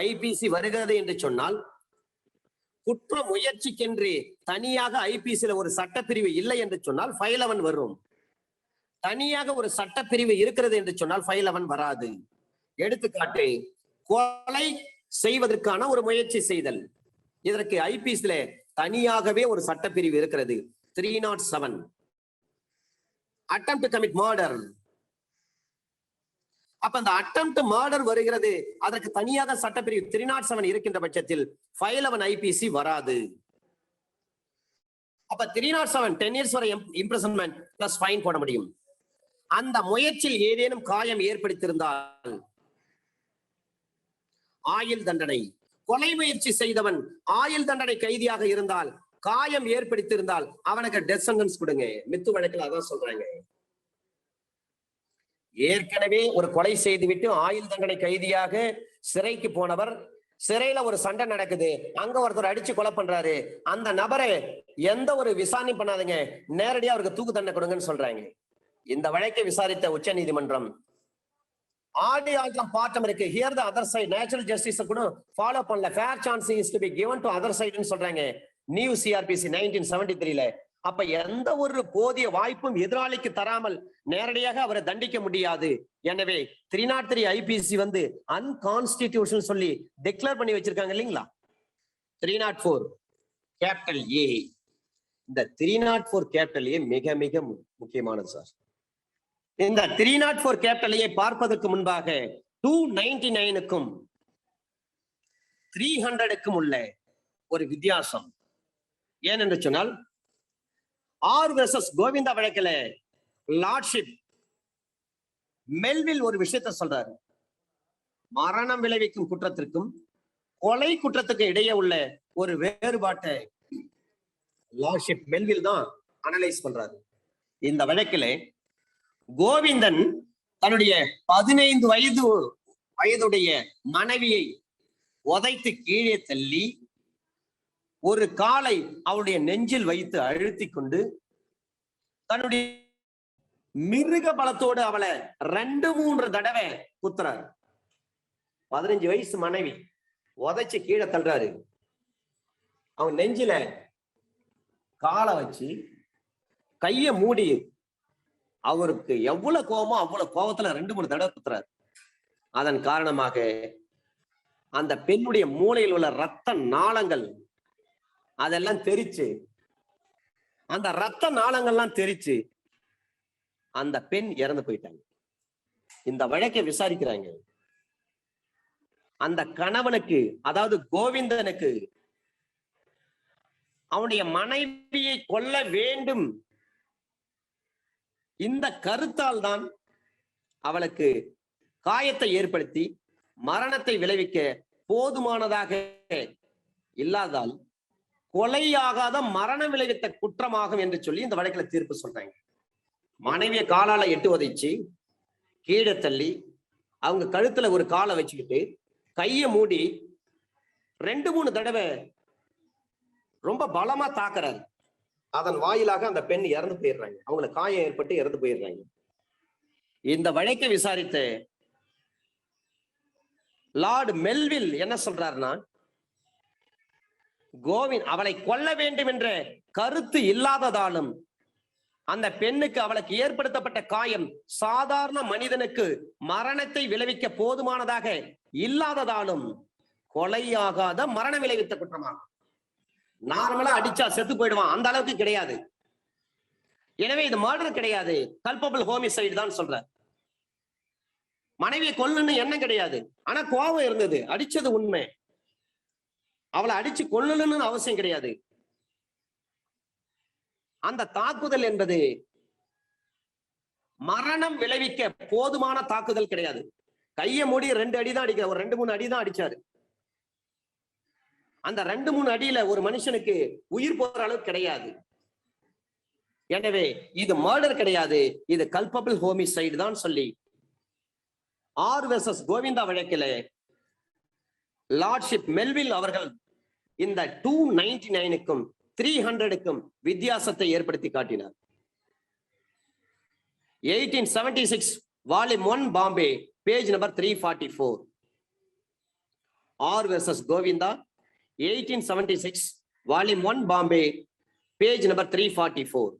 ஐபிசி வருகிறது என்று சொன்னால் குற்ற முயற்சிக்கென்று தனியாக ஐபிசில ஒரு சட்டப்பிரிவு இல்லை என்று சொன்னால் 511 வரும். தனியாக ஒரு சட்டப்பிரிவு இருக்கிறது என்று சொன்னால் 511 வராது. எடுத்துக்காட்டு, கொலை செய்வதற்கான ஒரு முயற்சி செய்தல், இதற்கு ஐபிசில தனியாகவே ஒரு சட்டப்பிரிவு இருக்கிறது 307. அட்டெம்ப்ட் டு கமிட் மர்டர், அப்ப அந்த அட்டெம்ப்ட் மர்டர் வருகிறது, அதற்கு தனியாக சட்டப்பிரிவு 307 இருக்கின்ற பட்சத்தில் 511 ஐபிசி வராது. அப்ப 307 10 years வரை இம்ப்ரிசன்மென்ட் பிளஸ் ஃபைன் போட முடியும். அந்த முயற்சியில் ஏதேனும் காயம் ஏற்படுத்தியிருந்தால் ஆயுள் தண்டனை. கொலை முயற்சி செய்தவன் ஆயுள் தண்டனை கைதியாக இருந்தால், காயம் ஏற்படுத்தியிருந்தால் அவனுக்கு டெத் சென்டென்ஸ் கொடுங்க. மித்து வழக்கில் அதான் சொல்றாங்க. ஏற்கனவே ஒரு கொலை செய்துவிட்டு ஆயுள் தண்டனை கைதியாக சிறைக்கு போனவர், சிறையில ஒரு சண்டை நடக்குது, அங்க ஒருத்தர் அடிச்சு கொலை பண்றாரு, அந்த நபரை எந்த ஒரு விசாரணை பண்ணாதீங்க, நேரடியா அவருக்கு தூக்கு தண்டனை கொடுங்கன்னு சொல்றாங்க. இந்த வழக்கை விசாரித்த உச்ச நீதிமன்றம் ஆடி ஆட்டம் பாட்டம் இருக்கு, hear the other side, natural justice கூட ஃபாலோ பண்ணல, fair chance is to be given to other side ன்னு சொல்றாங்க நியூ சிஆர்பிசி 1973. அப்ப எந்த ஒரு போதிய வாய்ப்பும் எதிராளிக்கு தராமல் நேரடியாக அவரை தண்டிக்க முடியாது. எனவே 303 ஐபிசி வந்து அன்கான்ஸ்டிடியூஷனல் சொல்லி டிக்ளேர் பண்ணி வச்சிருக்காங்க இல்லைங்களா. 304 கேபிட்டல் ஏ, இந்த 304 கேபிட்டல் ஏ மிக மிக முக்கியமானது சார். இந்த 304 கேபிட்டல் ஏ பார்ப்பதற்கு முன்பாக 299க்கும் 300க்கும் உள்ள ஒரு வித்தியாசம் ஏனென்று சொன்னால், ஆர் வெர்சஸ் கோவிந்தா வழக்கில லார்ட்ஷிப் மெல்வில் ஒரு விஷயத்தை சொல்றாரு. மரணம் விளைவிக்கும் குற்றத்திற்கும் கொலை குற்றத்துக்கும் இடையே உள்ள ஒரு வேறுபாட்டை லார்ட்ஷிப் மெல்வில் தான் அனலைஸ் பண்றாரு. இந்த வழக்கில கோவிந்தன் தன்னுடைய 15 வயதுடைய மனைவியை உதைத்து கீழே தள்ளி ஒரு காலை அவளுடைய நெஞ்சில் வைத்து அழுத்தி கொண்டு தன்னுடைய மிருக பலத்தோடு அவளை 2-3 தடவை குத்துறாரு. 15 வயசு மனைவி உதைச்சு கீழே தள்ளுறாரு. அவன் நெஞ்சில காலை வச்சு கைய மூடி, அவருக்கு எவ்வளவு கோபமோ அவ்வளவு கோபத்துல 2-3 தடவை குத்துறாரு. அதன் காரணமாக அந்த பெண்ணுடைய மூளையில் உள்ள ரத்த நாளங்கள் அதெல்லாம் தெரிச்சு, அந்த ரத்த நாளங்கள்லாம் தெரிச்சு அந்த பெண் இறந்து போயிட்டாங்க. இந்த வழக்கை விசாரிக்கிறாங்க. அந்த கணவனுக்கு, அதாவது கோவிந்தனுக்கு, அவனுடைய மனைவியை கொல்ல வேண்டும் இந்த கருத்தால் தான் அவளுக்கு காயத்தை ஏற்படுத்தி மரணத்தை விளைவிக்க போதுமானதாக இல்லாதால் கொலையாகாத மரணம் விளைவித்த குற்றமாகும் என்று சொல்லி இந்த வழக்கில் தீர்ப்பு சொல்றாங்க. மனைவியை காலால எட்டு உதைச்சு கீழே தள்ளி அவங்க கழுத்துல ஒரு காலை வச்சுக்கிட்டு கையை மூடி 2-3 தடவை ரொம்ப பலமா தாக்குறாரு. அதன் வாயிலாக அந்த பெண் இறந்து போயிடுறாங்க. அவங்களுக்கு காயம் ஏற்பட்டு இறந்து போயிடுறாங்க. இந்த வழக்கை விசாரித்த லார்ட் மெல்வில் என்ன சொல்றாருன்னா, கோவிந்த் அவளை கொல்ல வேண்டும் என்ற கருத்து இல்லாததாலும் அந்த பெண்ணுக்கு அவளுக்கு ஏற்படுத்தப்பட்ட காயம் சாதாரண மனிதனுக்கு மரணத்தை விளைவிக்க போதுமானதாக இல்லாததாலும் கொலையாகாத மரணம் விளைவித்த குற்றமாகும். நார்மலா அடிச்சா செத்து போயிடுவான், அந்த அளவுக்கு கிடையாது. எனவே இது மர்டர் கிடையாது, கல்பபிள் ஹோமிசைடு தான் சொல்ற. மனைவியை கொல்லணும்னு எண்ணம் கிடையாது, ஆனா கோபம் இருந்தது, அடிச்சது உண்மை. அவளை அடிச்சு கொல்லணும்னு அவசியம் கிடையாது. அந்த தாக்குதல் என்பது மரணம் விளைவிக்க போதுமான தாக்குதல் கிடையாது. கையை மூடி 2 அடி தான் அடிக்க, ஒரு 2-3 அடி தான் அடிச்சாரு. அந்த 2-3 அடியில ஒரு மனுஷனுக்கு உயிர் போற அளவுக்கு கிடையாது. எனவே இது மர்டர் கிடையாது, இது கல்பபிள் ஹோமிசைடு தான் சொல்லி ஆர் வெர்சஸ் கோவிந்தா வழக்கில லார்ட்ஷிப் மெல்வில் அவர்கள் இந்த 299க்கும் 300க்கும் வித்தியாசத்தை ஏற்படுத்தி காட்டினார். 1876 volume 1 Bombay page number 344. R versus Govinda 1876 volume 1 Bombay page number 344.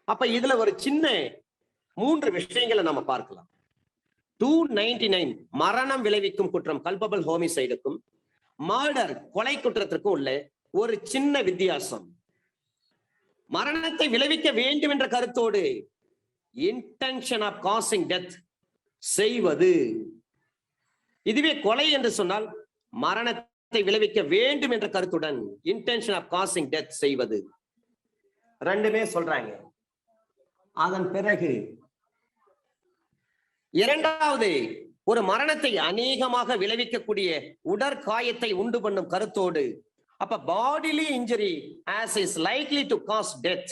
அப்ப இதுல ஒரு சின்ன 3 விஷயங்களை நம்ம பார்க்கலாம். 299 மரணம் விளைவிக்கும் குற்றம் கல்பபிள் ஹோமிசைடுக்கும் மர்டர் கொலை குற்றத்திற்கும் உள்ள ஒரு சின்ன வித்தியாசம். மரணத்தை விளைவிக்க வேண்டும் என்ற கருத்தோடு இன்டென்ஷன் ஆஃப் காசிங் டெத் செய்வது. இதுவே கொலை என்று சொன்னால் மரணத்தை விளைவிக்க வேண்டும் என்ற கருத்துடன் இன்டென்ஷன் ஆஃப் காசிங் டெத் செய்வது. ரெண்டுமே சொல்றாங்க. அதன் பிறகு இரண்டாவது, ஒரு மரணத்தை அநேகமாக விளைவிக்கக்கூடிய உடற்காயத்தை உண்டு பண்ணும் கருத்தோடு, அப்ப bodily injury as is likely to cause death.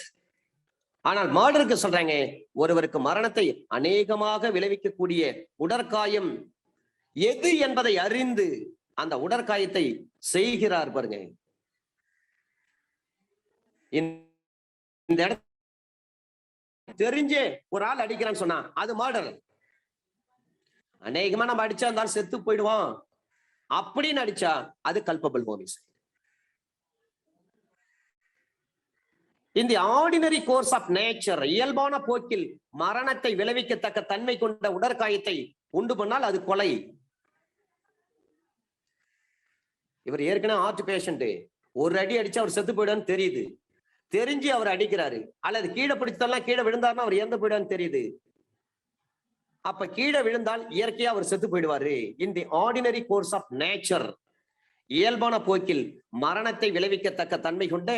ஆனால் மர்டருக்கு சொல்றாங்க, ஒருவருக்கு மரணத்தை அநேகமாக விளைவிக்கக்கூடிய உடற்காயம் எது என்பதை அறிந்து அந்த உடற்காயத்தை செய்கிறார் பாருங்க. இந்த இடத்துல தெரிஞ்சே ஒரு ஆள் அடிக்கிறான்னு சொன்னா அது மர்டர். அநேகமா நம்ம அடிச்சா இருந்தாலும் செத்து போயிடுவான் அப்படின்னு அடிச்சா அது culpable homicide. In the ordinary course of nature, இயல்பான போக்கில் மரணத்தை விளைவிக்கத்தக்க தன்மை கொண்ட உடற்காயத்தை உண்டு பண்ணால் அது கொலை. இவர் ஏற்கனவே ஹார்ட் பேஷண்ட், ஒரு அடி அடிச்சா அவர் செத்து போயிடான்னு தெரியுது, தெரிஞ்சு அவர் அடிக்கிறாரு. அல்லது கீழே பிடிச்சதெல்லாம் கீழே விழுந்தாருன்னா அவர் இறந்து போயிடான்னு தெரியுது. அப்ப கீழே விழுந்தால் இயற்கையா அவர் செத்து போயிடுவாரு. In the ordinary course of nature, இயல்பான போக்கில் மரணத்தை விளைவிக்கத்தக்க தன்மை கொண்ட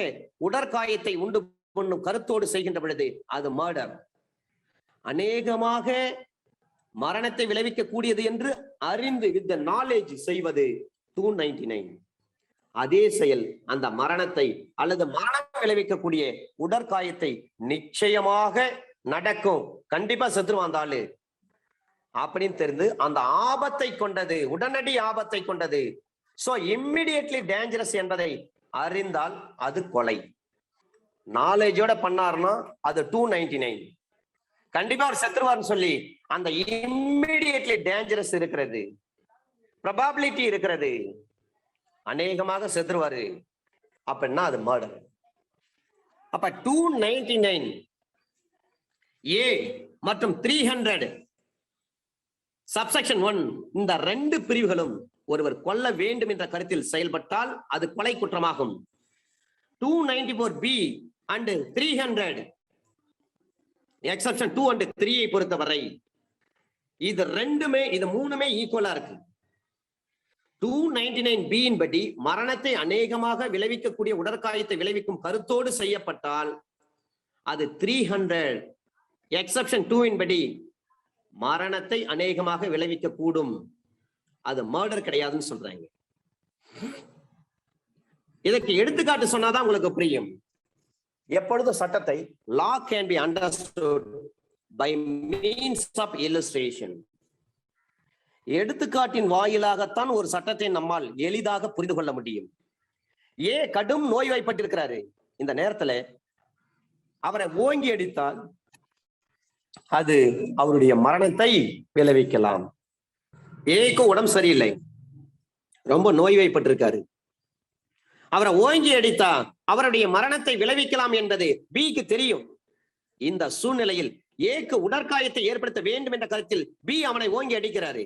உடற்காயத்தை உண்டு பண்ணும் கருத்தோடு செய்கின்ற பொழுது அது மர்டர். அநேகமாக மரணத்தை விளைவிக்க கூடியது என்று அறிந்து வித் தி நாலேஜ் செய்வது 299. அதே செயல் அந்த மரணத்தை அல்லது மரணம் விளைவிக்கக்கூடிய உடற்காயத்தை நிச்சயமாக நடக்கும், கண்டிப்பா செத்துருவாந்தாளு அப்படின்னு தெரிந்து அந்த ஆபத்தை கொண்டது, உடனடி ஆபத்தை கொண்டது, சோ இம்மிடியட்லி டேஞ்சரஸ் என்பதை அறிந்தால் அது கொலை. நாலேஜோட பண்ணாருன்னா அது 299. கண்டிப்பா அவர் செத்துருவார்னு சொல்லி அந்த இம்மிடியட்லி டேஞ்சரஸ் இருக்கிறது, ப்ராபபிலிட்டி இருக்கிறது, அநேகமாக செத்துருவாரு அப்படின்னா அது மர்டர். அப்ப 299 ஏ மற்றும் 300 சப்செக்ஷன் 1 இந்த 2 பிரிவுகளும் ஒருவர் கொல்ல வேண்டும் என்ற கருத்தில் செயல்பட்டால் அது கொலை குற்றமாகும். 294B and 300 எக்ஸெப்ஷன் 2 and 3 பொறுத்தவரை இது மூணுமே ஈக்குவலா இருக்கு. 299B படி மரணத்தை அநேகமாக விளைவிக்கக்கூடிய உடற்காயத்தை விளைவிக்கும் கருத்தோடு செய்யப்பட்டால் அது 300 எக்ஸெப்ஷன் 2 படி மரணத்தை அநேகமாக விளைவிக்க கூடும், அது மர்டர் கிடையாதுன்னு சொல்றாங்க. இதற்கு எடுத்துக்காட்டு சொன்னாதான் உங்களுக்கு புரியும். எப்பொழுதும் சட்டத்தை law can be understood by means of illustration. எடுத்துக்காட்டின் வாயிலாகத்தான் ஒரு சட்டத்தை நம்மால் எளிதாக புரிந்து கொள்ள முடியும். கடும் நோய்வாய்ப்பட்டிருக்கிறாரு, இந்த நேரத்துல அவரை ஓங்கி அடித்தால் அது அவருடைய மரணத்தை விளைவிக்கலாம். ஏக்கு உடம்பு சரியில்லை, ரொம்ப நோய்வாய்ப்பட்டிருக்காரு, அவரை ஓங்கி அடித்தா அவருடைய மரணத்தை விளைவிக்கலாம் என்பது பிக்கு தெரியும். இந்த சூழ்நிலையில் ஏக்கு உடற்காயத்தை ஏற்படுத்த வேண்டும் என்ற கருத்தில் பி அவனை ஓங்கி அடிக்கிறாரு,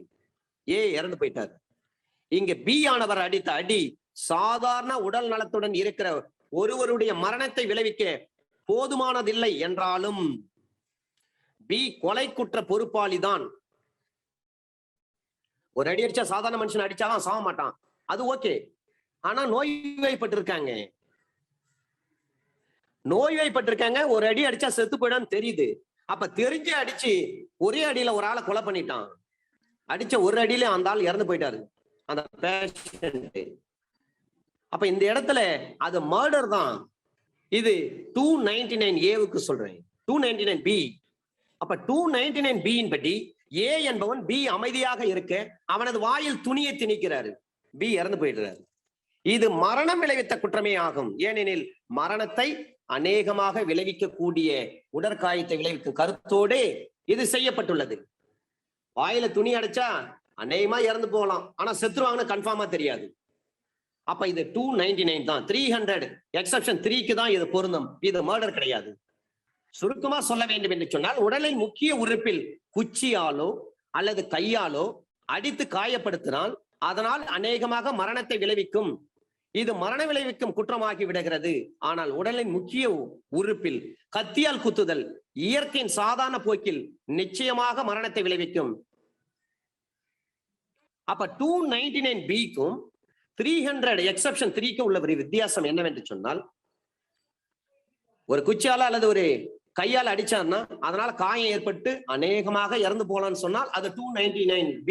இறந்து போயிட்டார். இங்க பி ஆனவர் அடித்த அடி சாதாரண உடல் நலத்துடன் இருக்கிற ஒருவருடைய மரணத்தை விளைவிக்க போதுமானதில்லை என்றாலும் பி கொலை குற்ற பொறுப்பாளிதான். ஒரு அடி அடிச்சா சாதாரண மனுஷன் அடிச்சாதான் சாக மாட்டான், அது ஓகே. ஆனா நோய்வாய்ப்பட்டிருக்காங்க, ஒரு அடி அடிச்சா செத்து போயிடான்னு தெரியுது. அப்ப தெரிஞ்சு அடிச்சு ஒரே அடியில ஒரு ஆளை கொலை பண்ணிட்டான். அடிச்ச ஒரு அடியில அந்த ஆள் இறந்து போயிட்டாரு அந்த பேஷண்ட். அப்ப இந்த இடத்துல அது மர்டர் தான். இது 299A சொல்றேன், 299B. அப்ப 299B படி ஏ என்பவன் பி அமைதியாக இருக்க அவனது வாயில் துணியை திணிக்கிறாரு, பி இறந்து போயிடுறாரு. இது மரணம் விளைவித்த குற்றமே ஆகும். ஏனெனில் மரணத்தை அநேகமாக விளைவிக்கக்கூடிய உடற்காயத்தை விளைவிக்கும் கருத்தோடு இது செய்யப்பட்டுள்ளது. வாயில துணி அடைச்சா அநேகமா இறந்து போகலாம், ஆனா செத்துருவாங்கன்னு கன்ஃபார்மா தெரியாது. அப்ப இது 299 தான். 300 எக்ஸெப்ஷன் 3க்கு தான் இது பொருந்தும், இது மர்டர் கிடையாது. சுருக்கமா சொல்ல வேண்டும் என்று சொன்னால், உடலின் முக்கிய உறுப்பில் குச்சியாலோ அல்லது கையாலோ அடித்து காயப்படுத்தினால் அதனால் அநேகமாக மரணத்தை விளைவிக்கும், இது மரண விளைவிக்கும் குற்றமாகி விடுகிறது. ஆனால் உடலின் முக்கிய உறுப்பில் கத்தியால் குத்துதல் இயற்கையின் சாதாரண போக்கில் நிச்சயமாக மரணத்தை விளைவிக்கும். அப்ப 299Bக்கும் 300 எக்ஸெப்ஷன் 3க்கும் உள்ள ஒரு வித்தியாசம் என்னவென்று சொன்னால், ஒரு குச்சியால அல்லது ஒரு கையால் அடிச்சார்னா அதனால காயம் ஏற்பட்டு அநேகமாக இறந்து போலான்னு சொன்னால் அது 299B.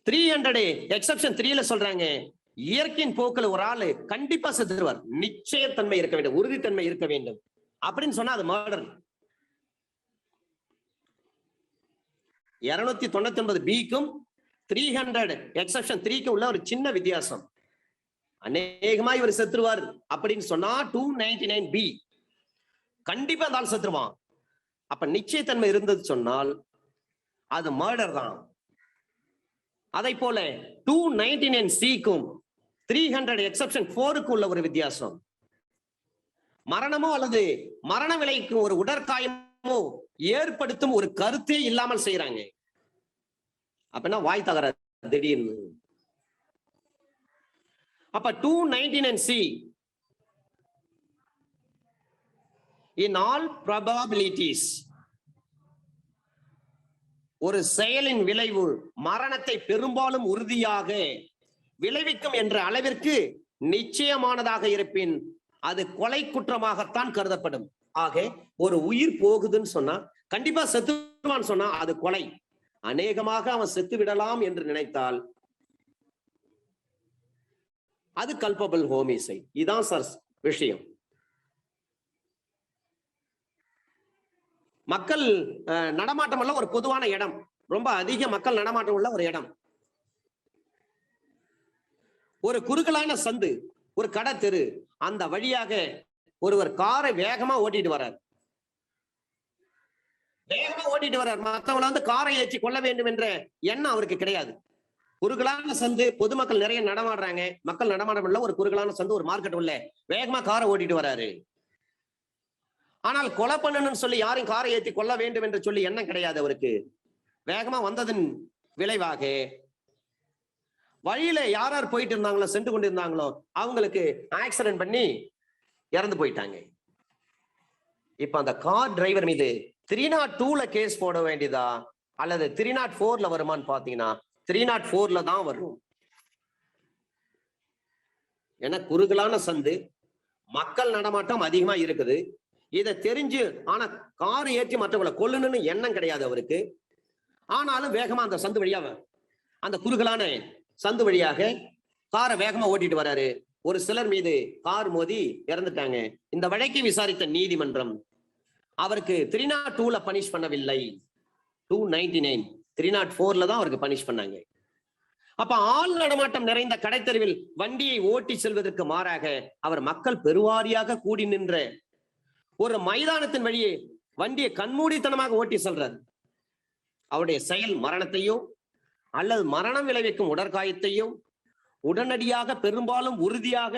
300 எக்ஸெப்ஷன் 3ல சொல்றாங்க, இயற்கையின் போக்கில் ஒரு ஆளு கண்டிப்பா செத்துருவார், நிச்சயத்தன்மை இருக்க வேண்டும், உறுதித்தன்மை இருக்க வேண்டும் அப்படின்னு சொன்னா அது மர்டர். 299Bக்கும் 300 எக்ஸெப்ஷன் 3க்கும் உள்ள ஒரு சின்ன வித்தியாசம். அநேகமா இவர் செத்துருவார் அப்படின்னு சொன்னா 299B கண்டிப்பா அந்த ஆள் செத்துருவான். அப்ப நிச்சயத்தன்மை இருந்தது சொன்னால் அது மர்டர் தான். அதை போல 299Cக்கும் 300 எக்ஸெப்ஷன் 4க்கும் உள்ள ஒரு வித்தியாசம். மரணமோ அல்லது மரண விளைக்கும் ஒரு உடற்காயமோ ஏற்படுத்தும் ஒரு கருத்தே இல்லாமல் செய்யறாங்க. அப்படின்னா வாய் தகராறு திடீர்னு. அப்ப 299C in all probabilities ஒரு செயலின் விளைவு மரணத்தை பெரும்பாலும் உறுதியாக விளைவிக்கும் என்ற அளவிற்கு நிச்சயமானதாக இருப்பின் அது கொலை குற்றமாகத்தான் கருதப்படும். ஆக ஒரு உயிர் போகுதுன்னு சொன்னா, கண்டிப்பா செத்துவான்னு சொன்னா அது கொலை. அநேகமாக அவன் செத்து விடலாம் என்று நினைத்தால் அது கல்பபிள் ஹோமிசைட். இதான் சார் விஷயம். மக்கள் நடமாட்டம் உள்ள ஒரு பொதுவான இடம், ரொம்ப அதிக மக்கள் நடமாட்டம் உள்ள ஒரு இடம், ஒரு குறுகலான சந்து, ஒரு கடை தெரு, அந்த வழியாக ஒருவர் காரை வேகமா ஓட்டிட்டு வர்றார். மற்றவங்களை வந்து காரை ஏற்றி கொள்ள வேண்டும் என்ற எண்ணம் அவருக்கு கிடையாது. குறுகலான சந்து, பொதுமக்கள் நிறைய நடமாடுறாங்க, மக்கள் நடமாட்டம் உள்ள ஒரு குறுகலான சந்து, ஒரு மார்க்கெட் உள்ள வேகமா காரை ஓட்டிட்டு வர்றாரு. ஆனால் கொலை பண்ணணும்னு சொல்லி யாரும் காரை ஏற்றி கொள்ள வேண்டும் என்று சொல்லி எண்ணம் கிடையாது அவருக்கு. வேகமா வந்ததன் விளைவாக வழியில யார் யார் போயிட்டு இருந்தாங்களோ, சென்று கொண்டிருந்தாங்களோ அவங்களுக்கு ஆக்சிடென்ட் பண்ணி இறந்து போயிட்டாங்க. இப்ப அந்த கார் டிரைவர் மீது 302ல கேஸ் போட வேண்டியதா அல்லது 304ல வருமான்னு பாத்தீங்கன்னா 304ல தான் வரும். ஏன்னா குறுகலான சந்து, மக்கள் நடமாட்டம் அதிகமா இருக்குது. இதை தெரிஞ்சு ஆனா கார் ஏற்றி மற்றவங்களை கொல்லணும்னு எண்ணம் கிடையாது அவருக்கு. ஆனாலும் வேகமா அந்த சந்து வழியாக, அந்த குறுகலான சந்து வழியாக காரை வேகமா ஓட்டிட்டு வராரு. ஒரு சிலர் மீது கார் மோதி இறந்துட்டாங்க. இந்த வழக்கை விசாரித்த நீதிமன்றம் அவருக்கு 302ல பனிஷ் பண்ணவில்லை, 299 304ல தான் அவருக்கு பனிஷ் பண்ணாங்க. அப்ப ஆள் நடமாட்டம் நிறைந்த கடைத்தெருவில் வண்டியை ஓட்டி செல்வதற்கு மாறாக அவர் மக்கள் பெருவாரியாக கூடி நின்ற ஒரு மைதானத்தின் வழியே வண்டியை கண்மூடித்தனமாக ஓட்டி செல்றார். அவருடைய செயல் மரணத்தையோ அல்லது மரணம் விளைவிக்கும் உடற்காயத்தையும் உடனடியாக பெரும்பாலும் உறுதியாக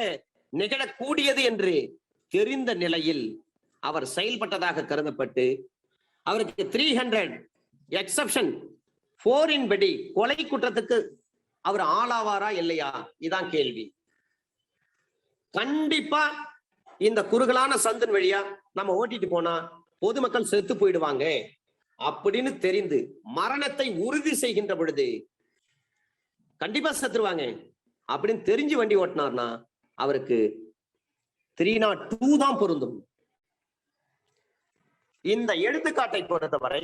நிகழக்கூடியது என்று தெரிந்த நிலையில் அவர் செயல்பட்டதாக கருதப்பட்டு அவருக்கு 300 எக்ஸப்ஷன் 4 படி கொலை குற்றத்துக்கு அவர் ஆளாவாரா இல்லையா, இதான் கேள்வி. கண்டிப்பா இந்த குறுகலான சந்தின் வழியா நம்ம ஓட்டிட்டு போனா பொதுமக்கள் செத்து போயிடுவாங்க அப்படின்னு தெரிந்து மரணத்தை உறுதி செய்கின்ற பொழுது கண்டிப்பா செத்துருவாங்க அப்படின்னு தெரிஞ்சு வண்டி ஓட்டினார்னா அவருக்கு 302 தான் பொருந்தும். இந்த எடுத்துக்காட்டை பொறுத்தவரை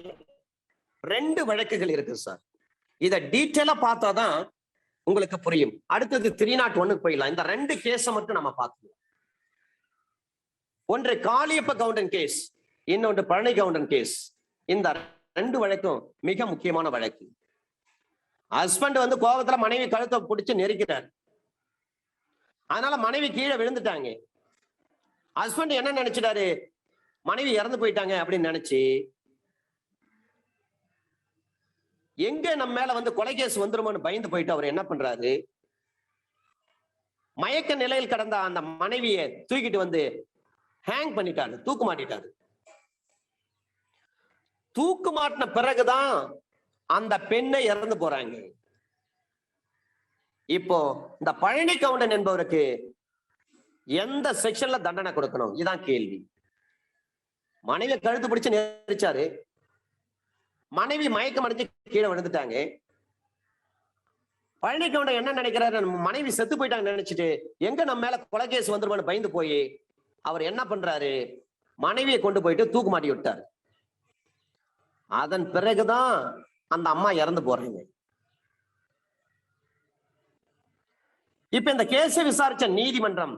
2 வழக்குகள் இருக்கு சார். இதை டீட்டெயிலா பார்த்தாதான் உங்களுக்கு புரியும். அடுத்தது 301 போயிடலாம். இந்த 2 கேஸை மட்டும் நம்ம பார்க்கலாம். ஒன்று காளியப்ப கவுண்டன் கேஸ், இன்னொன்று பழனி கவுண்டன் கேஸ். இந்த 2 வழக்கும் மிக முக்கியமான வழக்கு. ஹஸ்பண்ட் கோபத்துல மனைவி கழுத்தை பிடிச்சு நெருக்கிறார். அதனால மனைவி கீழே விழுந்துட்டாங்க. ஹஸ்பண்ட் என்ன நினைச்சிட்டாரு, மனைவி இறந்து போயிட்டாங்க அப்படின்னு நினைச்சு எங்க நம்ம மேல கொலை கேஸ் வந்துருமோன்னு பயந்து போயிட்டு அவர் என்ன பண்றாரு, மயக்க நிலையில் கடந்த அந்த மனைவியை தூக்கிட்டு ஹேங் பண்ணிட்டாரு, தூக்கு மாட்டிட்டாரு. தூக்கு மாட்டின பிறகுதான் அந்த பெண்ணை இறந்து போறாங்க. இப்போ இந்த பழனி கவுண்டன் என்பவருக்கு எந்த செக்ஷன்ல தண்டனை கொடுக்கணும், இதான் கேள்வி. மனைவி கழுத்து பிடிச்சு நெரிச்சாரு, மனைவி மயக்கம் அடைஞ்சு கீழே விழுந்துட்டாங்க. பழனி கவுண்டன் என்ன நினைக்கிறாரு, மனைவி செத்து போயிட்டாங்க நினைச்சிட்டு எங்க நம்ம மேல கொலை கேஸ் வந்துருமான்னு பயந்து போய் அவர் என்ன பண்றாரு, மனைவியை கொண்டு போயிட்டு தூக்கு மாட்டி விட்டாரு. அதன் பிறகுதான் அந்த அம்மா இறந்து போறாங்க. இப்ப இந்த கேஸை விசாரிச்ச நீதிமன்றம்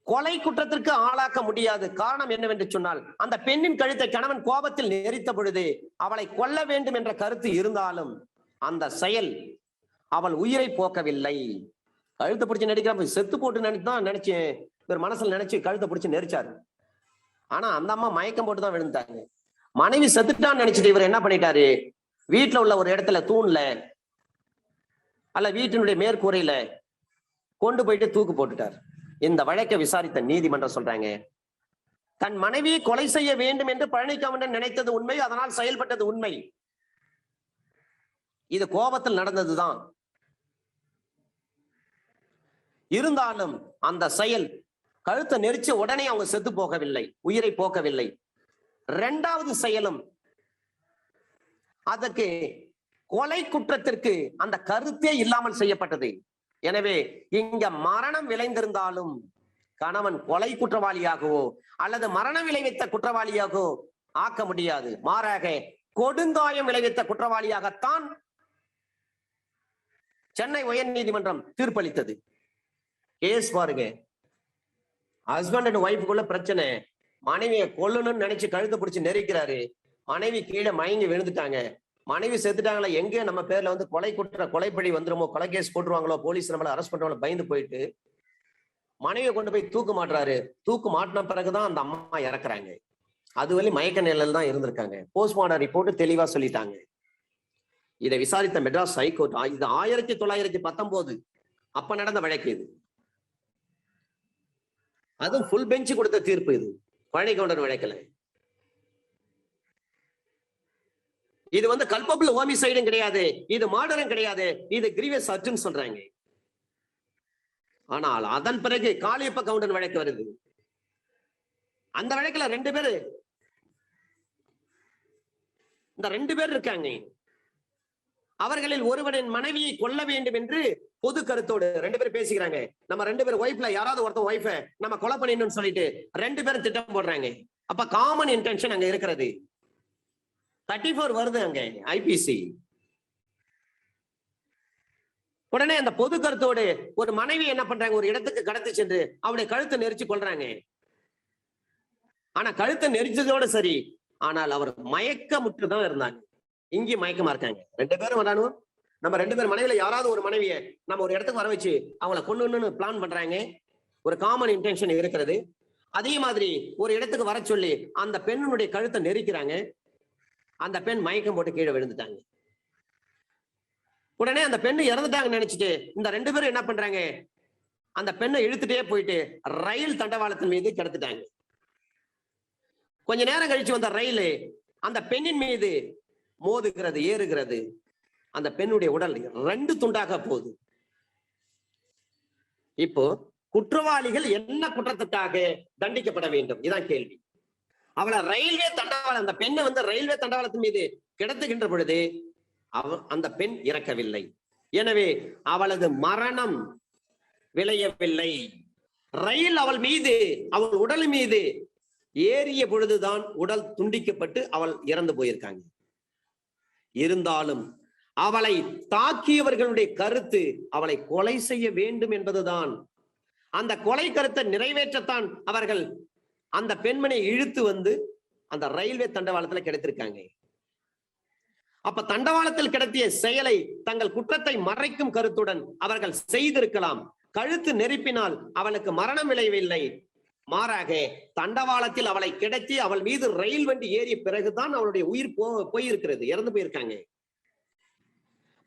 கொலை குற்றத்திற்கு ஆளாக்க முடியாது. காரணம் என்னவென்று சொன்னால் அந்த பெண்ணின் கழுத்தை கணவன் கோபத்தில் நெரித்த பொழுது அவளை கொல்ல வேண்டும் என்ற கருத்து இருந்தாலும் அந்த செயல் அவள் உயிரை போக்கவில்லை. கழுத்தை பிடிச்சு நடிக்கிற செத்து போட்டு நினைச்சு இவர் மனசுல நினைச்சு கழுத்தை பிடிச்சு நெரிச்சாரு. ஆனா அந்த அம்மா மயக்கம் போட்டுதான் விழுந்தாங்க. மனைவி செத்துட்டான்னு நினைச்சிட்டு இவர் என்ன பண்ணிட்டாரு, வீட்டுல உள்ள ஒரு இடத்துல தூண்ல அல்ல வீட்டினுடைய மேற்கூரையில கொண்டு போயிட்டு தூக்கு போட்டுட்டார். இந்த வழக்கை விசாரித்த நீதிமன்றம் சொல்றாங்க, தன் மனைவியை கொலை செய்ய வேண்டும் என்று பழனி கவுண்டன் நினைத்தது உண்மை, அதனால் செயல்பட்டது உண்மை. இது கோபத்தில் நடந்ததுதான். இருந்தாலும் அந்த செயல் கழுத்தை நெரிச்ச உடனே அவங்க செத்து போகவில்லை, உயிரை போக்கவில்லை. 2வது செயலும் அதற்கு கொலை குற்றத்திற்கு அந்த கருத்தே இல்லாமல் செய்யப்பட்டது. எனவே இங்க மரணம் விளைந்திருந்தாலும் கணவன் கொலை குற்றவாளியாகவோ அல்லது மரணம் விளைவித்த குற்றவாளியாகவோ ஆக்க முடியாது. மாறாக கொடுங்காயம் விளைவித்த குற்றவாளியாகத்தான் சென்னை உயர் நீதிமன்றம் தீர்ப்பளித்தது. கேஸ் பாருங்க, ஹஸ்பண்ட் அண்ட் ஒய்ஃபுக்குள்ள பிரச்சனை. மனைவியை கொல்லணும்னு நினைச்சு கழுத்தை பிடிச்சு நெரிக்கிறாரு, மனைவி கீழே மயங்கி விழுந்துட்டாங்க. மனைவி செத்துட்டாங்களா, எங்க நம்ம பேர்ல கொலைப்பழி வந்துருமோ, கொலை கேஸ் போட்டுருவாங்களோ, போலீஸ் நம்மளை அரெஸ்ட் பண்றவங்களோ பயந்து போயிட்டு மனைவியை கொண்டு போய் தூக்கு மாட்டுறாரு. தூக்கு மாட்டின பிறகுதான் அந்த அம்மா இறக்குறாங்க. அதுவரை மயக்க நிலையில தான் இருந்திருக்காங்க. போஸ்ட்மார்டம் ரிப்போர்ட் தெளிவா சொல்லிட்டாங்க. இதை விசாரித்த மெட்ராஸ் ஹைகோர்ட், இது 1919 அப்ப நடந்த வழக்கு. இது அதுவும் ஃபுல் பெஞ்ச் கொடுத்த தீர்ப்பு இது பழனி கவுண்டன் வழக்குல. இது வந்து கல்பபிள் ஹோமிசைடும் கிடையாது, இது மர்டரும் கிடையாது, இது கிரீவியஸ் அர்ட்னு சொல்றாங்க. ஆனால் அதன் பிறகு காளியப்ப கவுண்டன் வழக்கு வருது. அந்த வழக்குல ரெண்டு பேர் இருக்காங்க. அவர்களில் ஒருவனின் மனைவியை கொல்ல வேண்டும் என்று பொது கருத்தோடு ரெண்டு பேரும் பேசிக்கிறாங்க. நம்ம ரெண்டு பேரும் ஒய்ஃப்ல யாராவது ஒருத்தன் ஒய்ஃப நம்ம கொலை பண்ணிடணும்னு சொல்லிட்டு ரெண்டு பேரும் திட்டம் போடுறாங்க. அப்ப காமன் இன்டென்ஷன் அங்க இருக்கிறது. 34 வருது அங்க ஐபிசி. உடனே அந்த பொது கருத்தோடு ஒரு மனைவி என்ன பண்றாங்க, ஒரு இடத்துக்கு கடத்தி சென்று அவருடைய கழுத்தை நெரிச்சு கொள்றாங்க. ஆனா கழுத்தை நெரிச்சதோட சரி, ஆனால் அவர் மயக்கமுற்றுதான் இருந்தாங்க. இங்கே மயக்கமா இருக்காங்க. ரெண்டு பேரும் வரானும் நம்ம ரெண்டு பேர் மனைவியில யாராவது ஒரு மனைவியை நம்ம ஒரு இடத்துக்கு வர வச்சு அவங்களை கொண்டு பிளான் பண்றாங்க. ஒரு காமன் இன்டென்ஷன் இருக்கிறது. அதே மாதிரி ஒரு இடத்துக்கு வர சொல்லி அந்த பெண்ணுடைய கழுத்தை நெரிக்கிறாங்க. அந்த பெண் மயக்கம் போட்டு கீழே விழுந்துட்டாங்க. உடனே அந்த பெண்ணு இறந்துட்டாங்கன்னு நினைச்சிட்டு இந்த ரெண்டு பேரும் என்ன பண்றாங்க, அந்த பெண்ணை இழுத்துட்டே போயிட்டு ரயில் தண்டவாளத்தின் மீது கிடத்துட்டாங்க. கொஞ்ச நேரம் கழிச்சு வந்த ரயில் அந்த பெண்ணின் மீது மோதுகிறது, ஏறுகிறது. அந்த பெண்ணுடைய உடல் 2 துண்டாக போகுது. இப்போ குற்றவாளிகள் என்ன குற்றத்துக்காக தண்டிக்கப்பட வேண்டும், இதான் கேள்வி. அவளை ரயில்வே தண்டவாளம், அந்த பெண்ணை வந்து ரயில்வே தண்டவாளத்தின் மீது கிடத்துகின்ற பொழுது அந்த பெண் இறக்கவில்லை. எனவே அவளது மரணம் விளையவில்லை. ரயில் அவள் மீது, அவள் உடல் மீது ஏறிய பொழுதுதான் உடல் துண்டிக்கப்பட்டு அவள் இறந்து போயிருக்காங்க. இருந்தாலும் அவளை தாக்கியவர்களுடைய கருத்து அவளை கொலை செய்ய வேண்டும் என்பதுதான். அந்த கொலை கருத்தை நிறைவேற்றத்தான் அவர்கள் அந்த பெண்மணியை இழுத்து வந்து அந்த ரயில்வே தண்டவாளத்துல கிடைத்திருக்காங்க. அப்ப தண்டவாளத்தில் கிடத்திய செயலை தங்கள் குற்றத்தை மறைக்கும் கருத்துடன் அவர்கள் செய்திருக்கலாம். கழுத்து நெருப்பினால் அவளுக்கு மரணம் விளையவில்லை, மாறாக தண்டவாளத்தில் அவளை கிடத்தி அவள் மீது ரயில் வண்டி ஏறிய பிறகுதான் அவளுடைய உயிர் போயிருக்கிறது, இறந்து போயிருக்காங்க.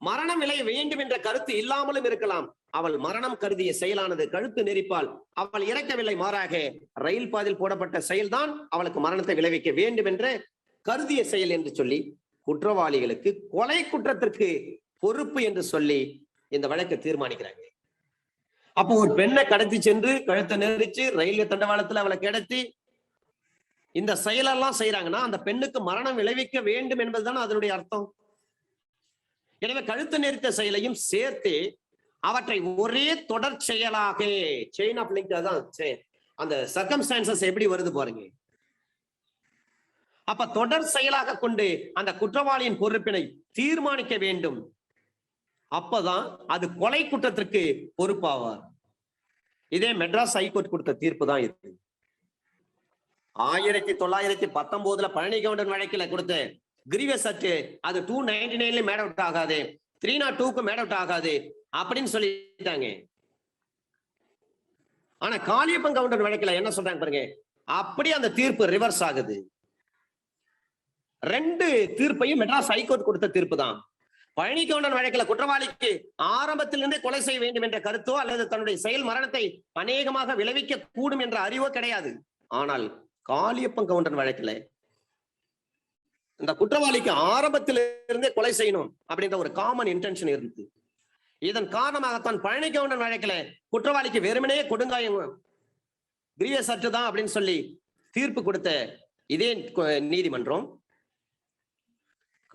மரணம் விளைய வேண்டும் என்ற கருத்து இல்லாமலும் இருக்கலாம். அவள் மரணம் கருதிய செயலானது கழுத்து நெரிப்பால் அவள் இறக்கவில்லை, மாறாக ரயில் பாதையில் போடப்பட்ட செயல்தான் அவளுக்கு மரணத்தை விளைவிக்க வேண்டும் என்ற கருதிய செயல் என்று சொல்லி குற்றவாளிகளுக்கு கொலை குற்றத்திற்கு பொறுப்பு என்று சொல்லி இந்த வழக்கை தீர்மானிக்கிறாங்க. அப்போ ஒரு பெண்ணை கடத்தி சென்று கழுத்தை நெரிச்சு ரயில்வே தண்டவாளத்துல அவளை கிடத்தி இந்த செயலெல்லாம் செய்யறாங்கன்னா அந்த பெண்ணுக்கு மரணம் விளைவிக்க வேண்டும் என்பதுதான் அதனுடைய அர்த்தம். எனவே கழுத்து நெரித்த செயலையும் சேர்த்து அவற்றை ஒரே தொடர் செயலாக, செயின் ஆஃப் லிங்க் தான் அந்த சர்க்கம்ஸ்டான்சஸ் எப்படி வருது பாருங்க. அப்ப தொடர் செயலாக கொண்டு அந்த குற்றவாளியின் பொறுப்பினை தீர்மானிக்க வேண்டும். அப்பதான் அது கொலை குற்றத்திற்கு பொறுப்பாவார். இதே மெட்ராஸ் ஹைகோர்ட் கொடுத்த தீர்ப்பு தான் இது. 1919 பழனி கவுண்டன் வழக்கில் கொடுத்த கிரீவியஸ் ஆக்ட் அது 299 மேட் அவுட் ஆகாது, 302க்கு மேட் அவுட் ஆகாது அப்படின்னு சொல்லிட்டாங்க. ஆனா காளியப்பன் கவுண்டன் வழக்கில் என்ன சொல்றாங்க பாருங்க, அப்படி அந்த தீர்ப்பு ரிவர்ஸ் ஆகுது. 2 தீர்ப்பையும் மெட்ராஸ் ஹைகோர்ட் கொடுத்த தீர்ப்பு தான். பழனி கவுண்டன் வழக்கில் குற்றவாளிக்கு ஆரம்பத்திலிருந்தே கொலை செய்ய வேண்டும் என்ற கருத்தோ அல்லது தன்னுடைய செயல் மரணத்தை அநேகமாக விளைவிக்க கூடும் என்ற அறிவோ கிடையாது. ஆனால் காளியப்பன் கவுண்டன் வழக்கில் இந்த குற்றவாளிக்கு ஆரம்பத்திலிருந்தே கொலை செய்யணும் அப்படின்ற ஒரு காமன் இன்டென்ஷன் இருந்தது. இதன் காரணமாகத்தான் பழனி கவுண்டன் வழக்கில் குற்றவாளிக்கு வெறுமனே கொடுங்காயம் கிரீவியஸ் ஆக்ட் தான் அப்படின்னு சொல்லி தீர்ப்பு கொடுத்த இதே நீதிமன்றம்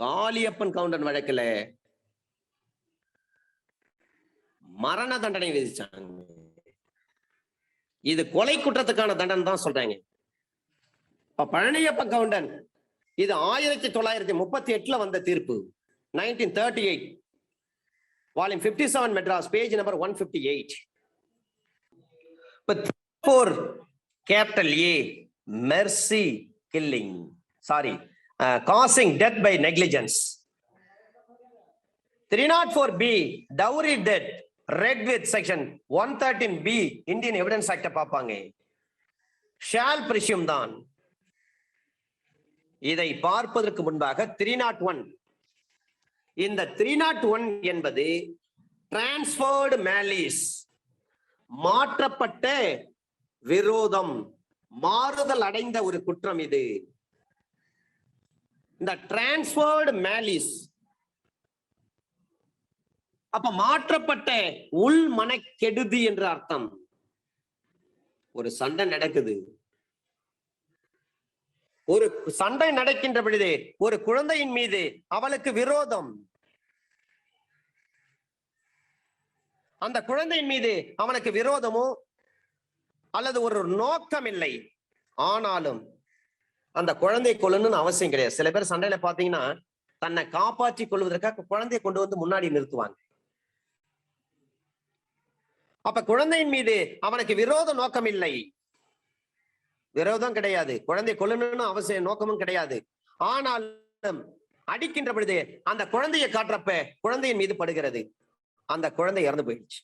காளியப்பன் கவுண்டன் வழக்கில் மரண தண்டனை விதிச்சாங்க. இது கொலை குற்றத்துக்கான தண்டனை தான் சொல்றாங்க. பழனியப்பன் கவுண்டன் இது 1938 வந்த தீர்ப்பு, 1938 volume 57 Madras page number 158. Capital A Mercy killing, sorry causing death by negligence. 304B dowry death read with section 113B Indian Evidence Act பாப்பாங்க. shall presume தான். இதை பார்ப்பதற்கு முன்பாக 301, இந்த 301 என்பது டிரான்ஸ்பர்டு மேலிஸ், மாற்றப்பட்ட விரோதம், மாறுதல் அடைந்த ஒரு குற்றம் இது. இந்த டிரான்ஸ்பர்டு மேலிஸ். அப்ப மாற்றப்பட்ட உள் மனக்கெடுதி என்று அர்த்தம். ஒரு சண்டை நடக்குது. ஒரு சண்டை நடக்கின்ற பொழுது ஒரு குழந்தையின் மீது அவளுக்கு விரோதம், அந்த குழந்தையின் மீது அவனுக்கு விரோதமோ அல்லது ஒரு நோக்கம் இல்லை, ஆனாலும் அந்த குழந்தை கொல்லணும்னு அவசியம் கிடையாது. சில பேர் சண்டையில பாத்தீங்கன்னா தன்னை காப்பாற்றி கொள்வதற்காக குழந்தையை கொண்டு வந்து முன்னாடி நிறுத்துவாங்க. அப்ப குழந்தையின் மீது அவனுக்கு விரோத நோக்கம் இல்லை, விரோதம் கிடையாது, குழந்தை கொல்லணும்னு அவசியம் நோக்கமும் கிடையாது. ஆனாலும் அடிக்கின்ற பொழுது அந்த குழந்தையை காட்டுறப்ப குழந்தையின் மீது படுகிறது, அந்த குழந்தை இறந்து போயிடுச்சு.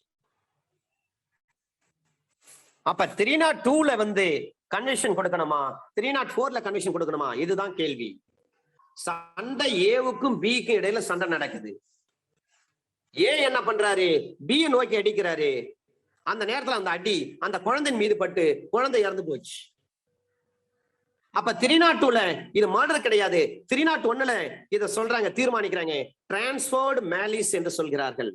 அப்ப 302 கன்வென்ஷன் கொடுக்கணுமா, 304 கன்வென்ஷன் கொடுக்கணுமா? இதுதான் கேள்வி. சண்டை ஏவுக்கும் பிக்கும் இடையில சண்டை நடக்குது. ஏ என்ன பண்றாரு, பி நோக்கி அடிக்கிறாரு. அந்த நேரத்துல அந்த அடி அந்த குழந்தையின் மீது பட்டு குழந்தை இறந்து போச்சு. அப்ப 302 இது மர்டர் கிடையாது. 301 இத சொல்றாங்க, தீர்மானிக்கிறாங்க, டிரான்ஸ்பர்டு மேலிஸ் என்று சொல்கிறார்கள்.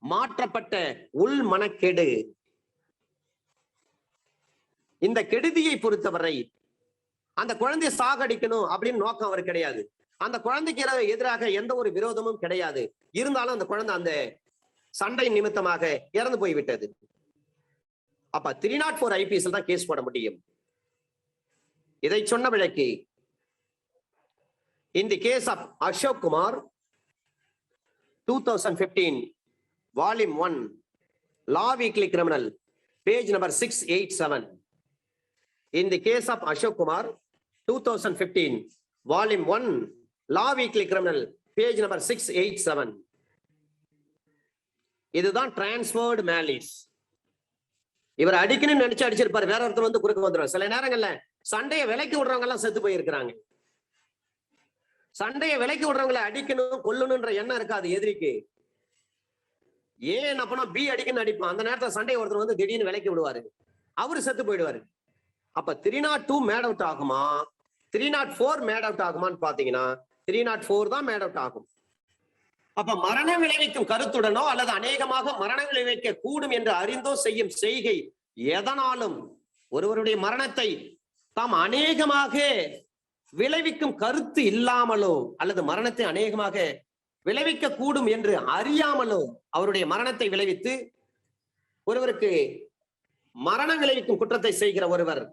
மாற்றப்பட்ட உள் மனக்கெடு. இந்த கெடுதியை பொறுத்தவரை அந்த குழந்தையை சாகடிக்கணும் அப்படின்னு நோக்கம் அவர் கிடையாது. அந்த குழந்தைக்கு எதிராக எந்த ஒரு விரோதமும் கிடையாது. இருந்தாலும் அந்த குழந்தை அந்த சண்டை நிமித்தமாக இறந்து போய்விட்டது. அப்ப 304 ஐபிஎஸ்ல தான் கேஸ் போட முடியும். இதை சொன்ன விளக்கி in the case of Ashok Kumar 2015 volume 1 law weekly criminal page number 687. In the case of Ashok Kumar 2015 volume 1 law weekly criminal page number 687. இதுதான் டிரான்ஸ்பர்டு மேலிஸ். இவர் அடிக்கணும்னு நினைச்சு அடிச்சிருப்பாரு, வேற ஒருத்தர் வந்து குறுக்க வந்துடும். சில நேரங்கள்ல சண்டையை விலைக்கு விடுறவங்க எல்லாம் செத்து போயிருக்கிறாங்க. சண்டையை விலைக்கு விடுறவங்களை அடிக்கணும் கொல்லணும்ன்ற எண்ணம் இருக்காது எதிரிக்கு. ஏன் என்ன பண்ணா பி அடிக்கணும்னு அடிப்பான். அந்த நேரத்துல சண்டையை ஒருத்தர் வந்து திடீர்னு விலைக்கு விடுவாரு, அவரு செத்து போயிடுவாரு. அப்ப 302 மேட் அவுட் ஆகுமா, 304 மேட் அவுட் ஆகுமான்னு பாத்தீங்கன்னா 304 தான் மேட் அவுட் ஆகும். அப்ப மரணம் விளைவிக்கும் கருத்துடனோ அல்லது அநேகமாக மரணம் விளைவிக்க கூடும் என்று அறிந்தோ செய்யும் செய்கை எதனாலும் ஒருவருடைய மரணத்தை தாம் அநேகமாக விளைவிக்கும் கருத்து இல்லாமலோ அல்லது மரணத்தை அநேகமாக விளைவிக்க கூடும் என்று அறியாமலோ அவருடைய மரணத்தை விளைவித்து ஒருவருக்கு மரணம் விளைவிக்கும் குற்றத்தை செய்கிற ஒருவர்,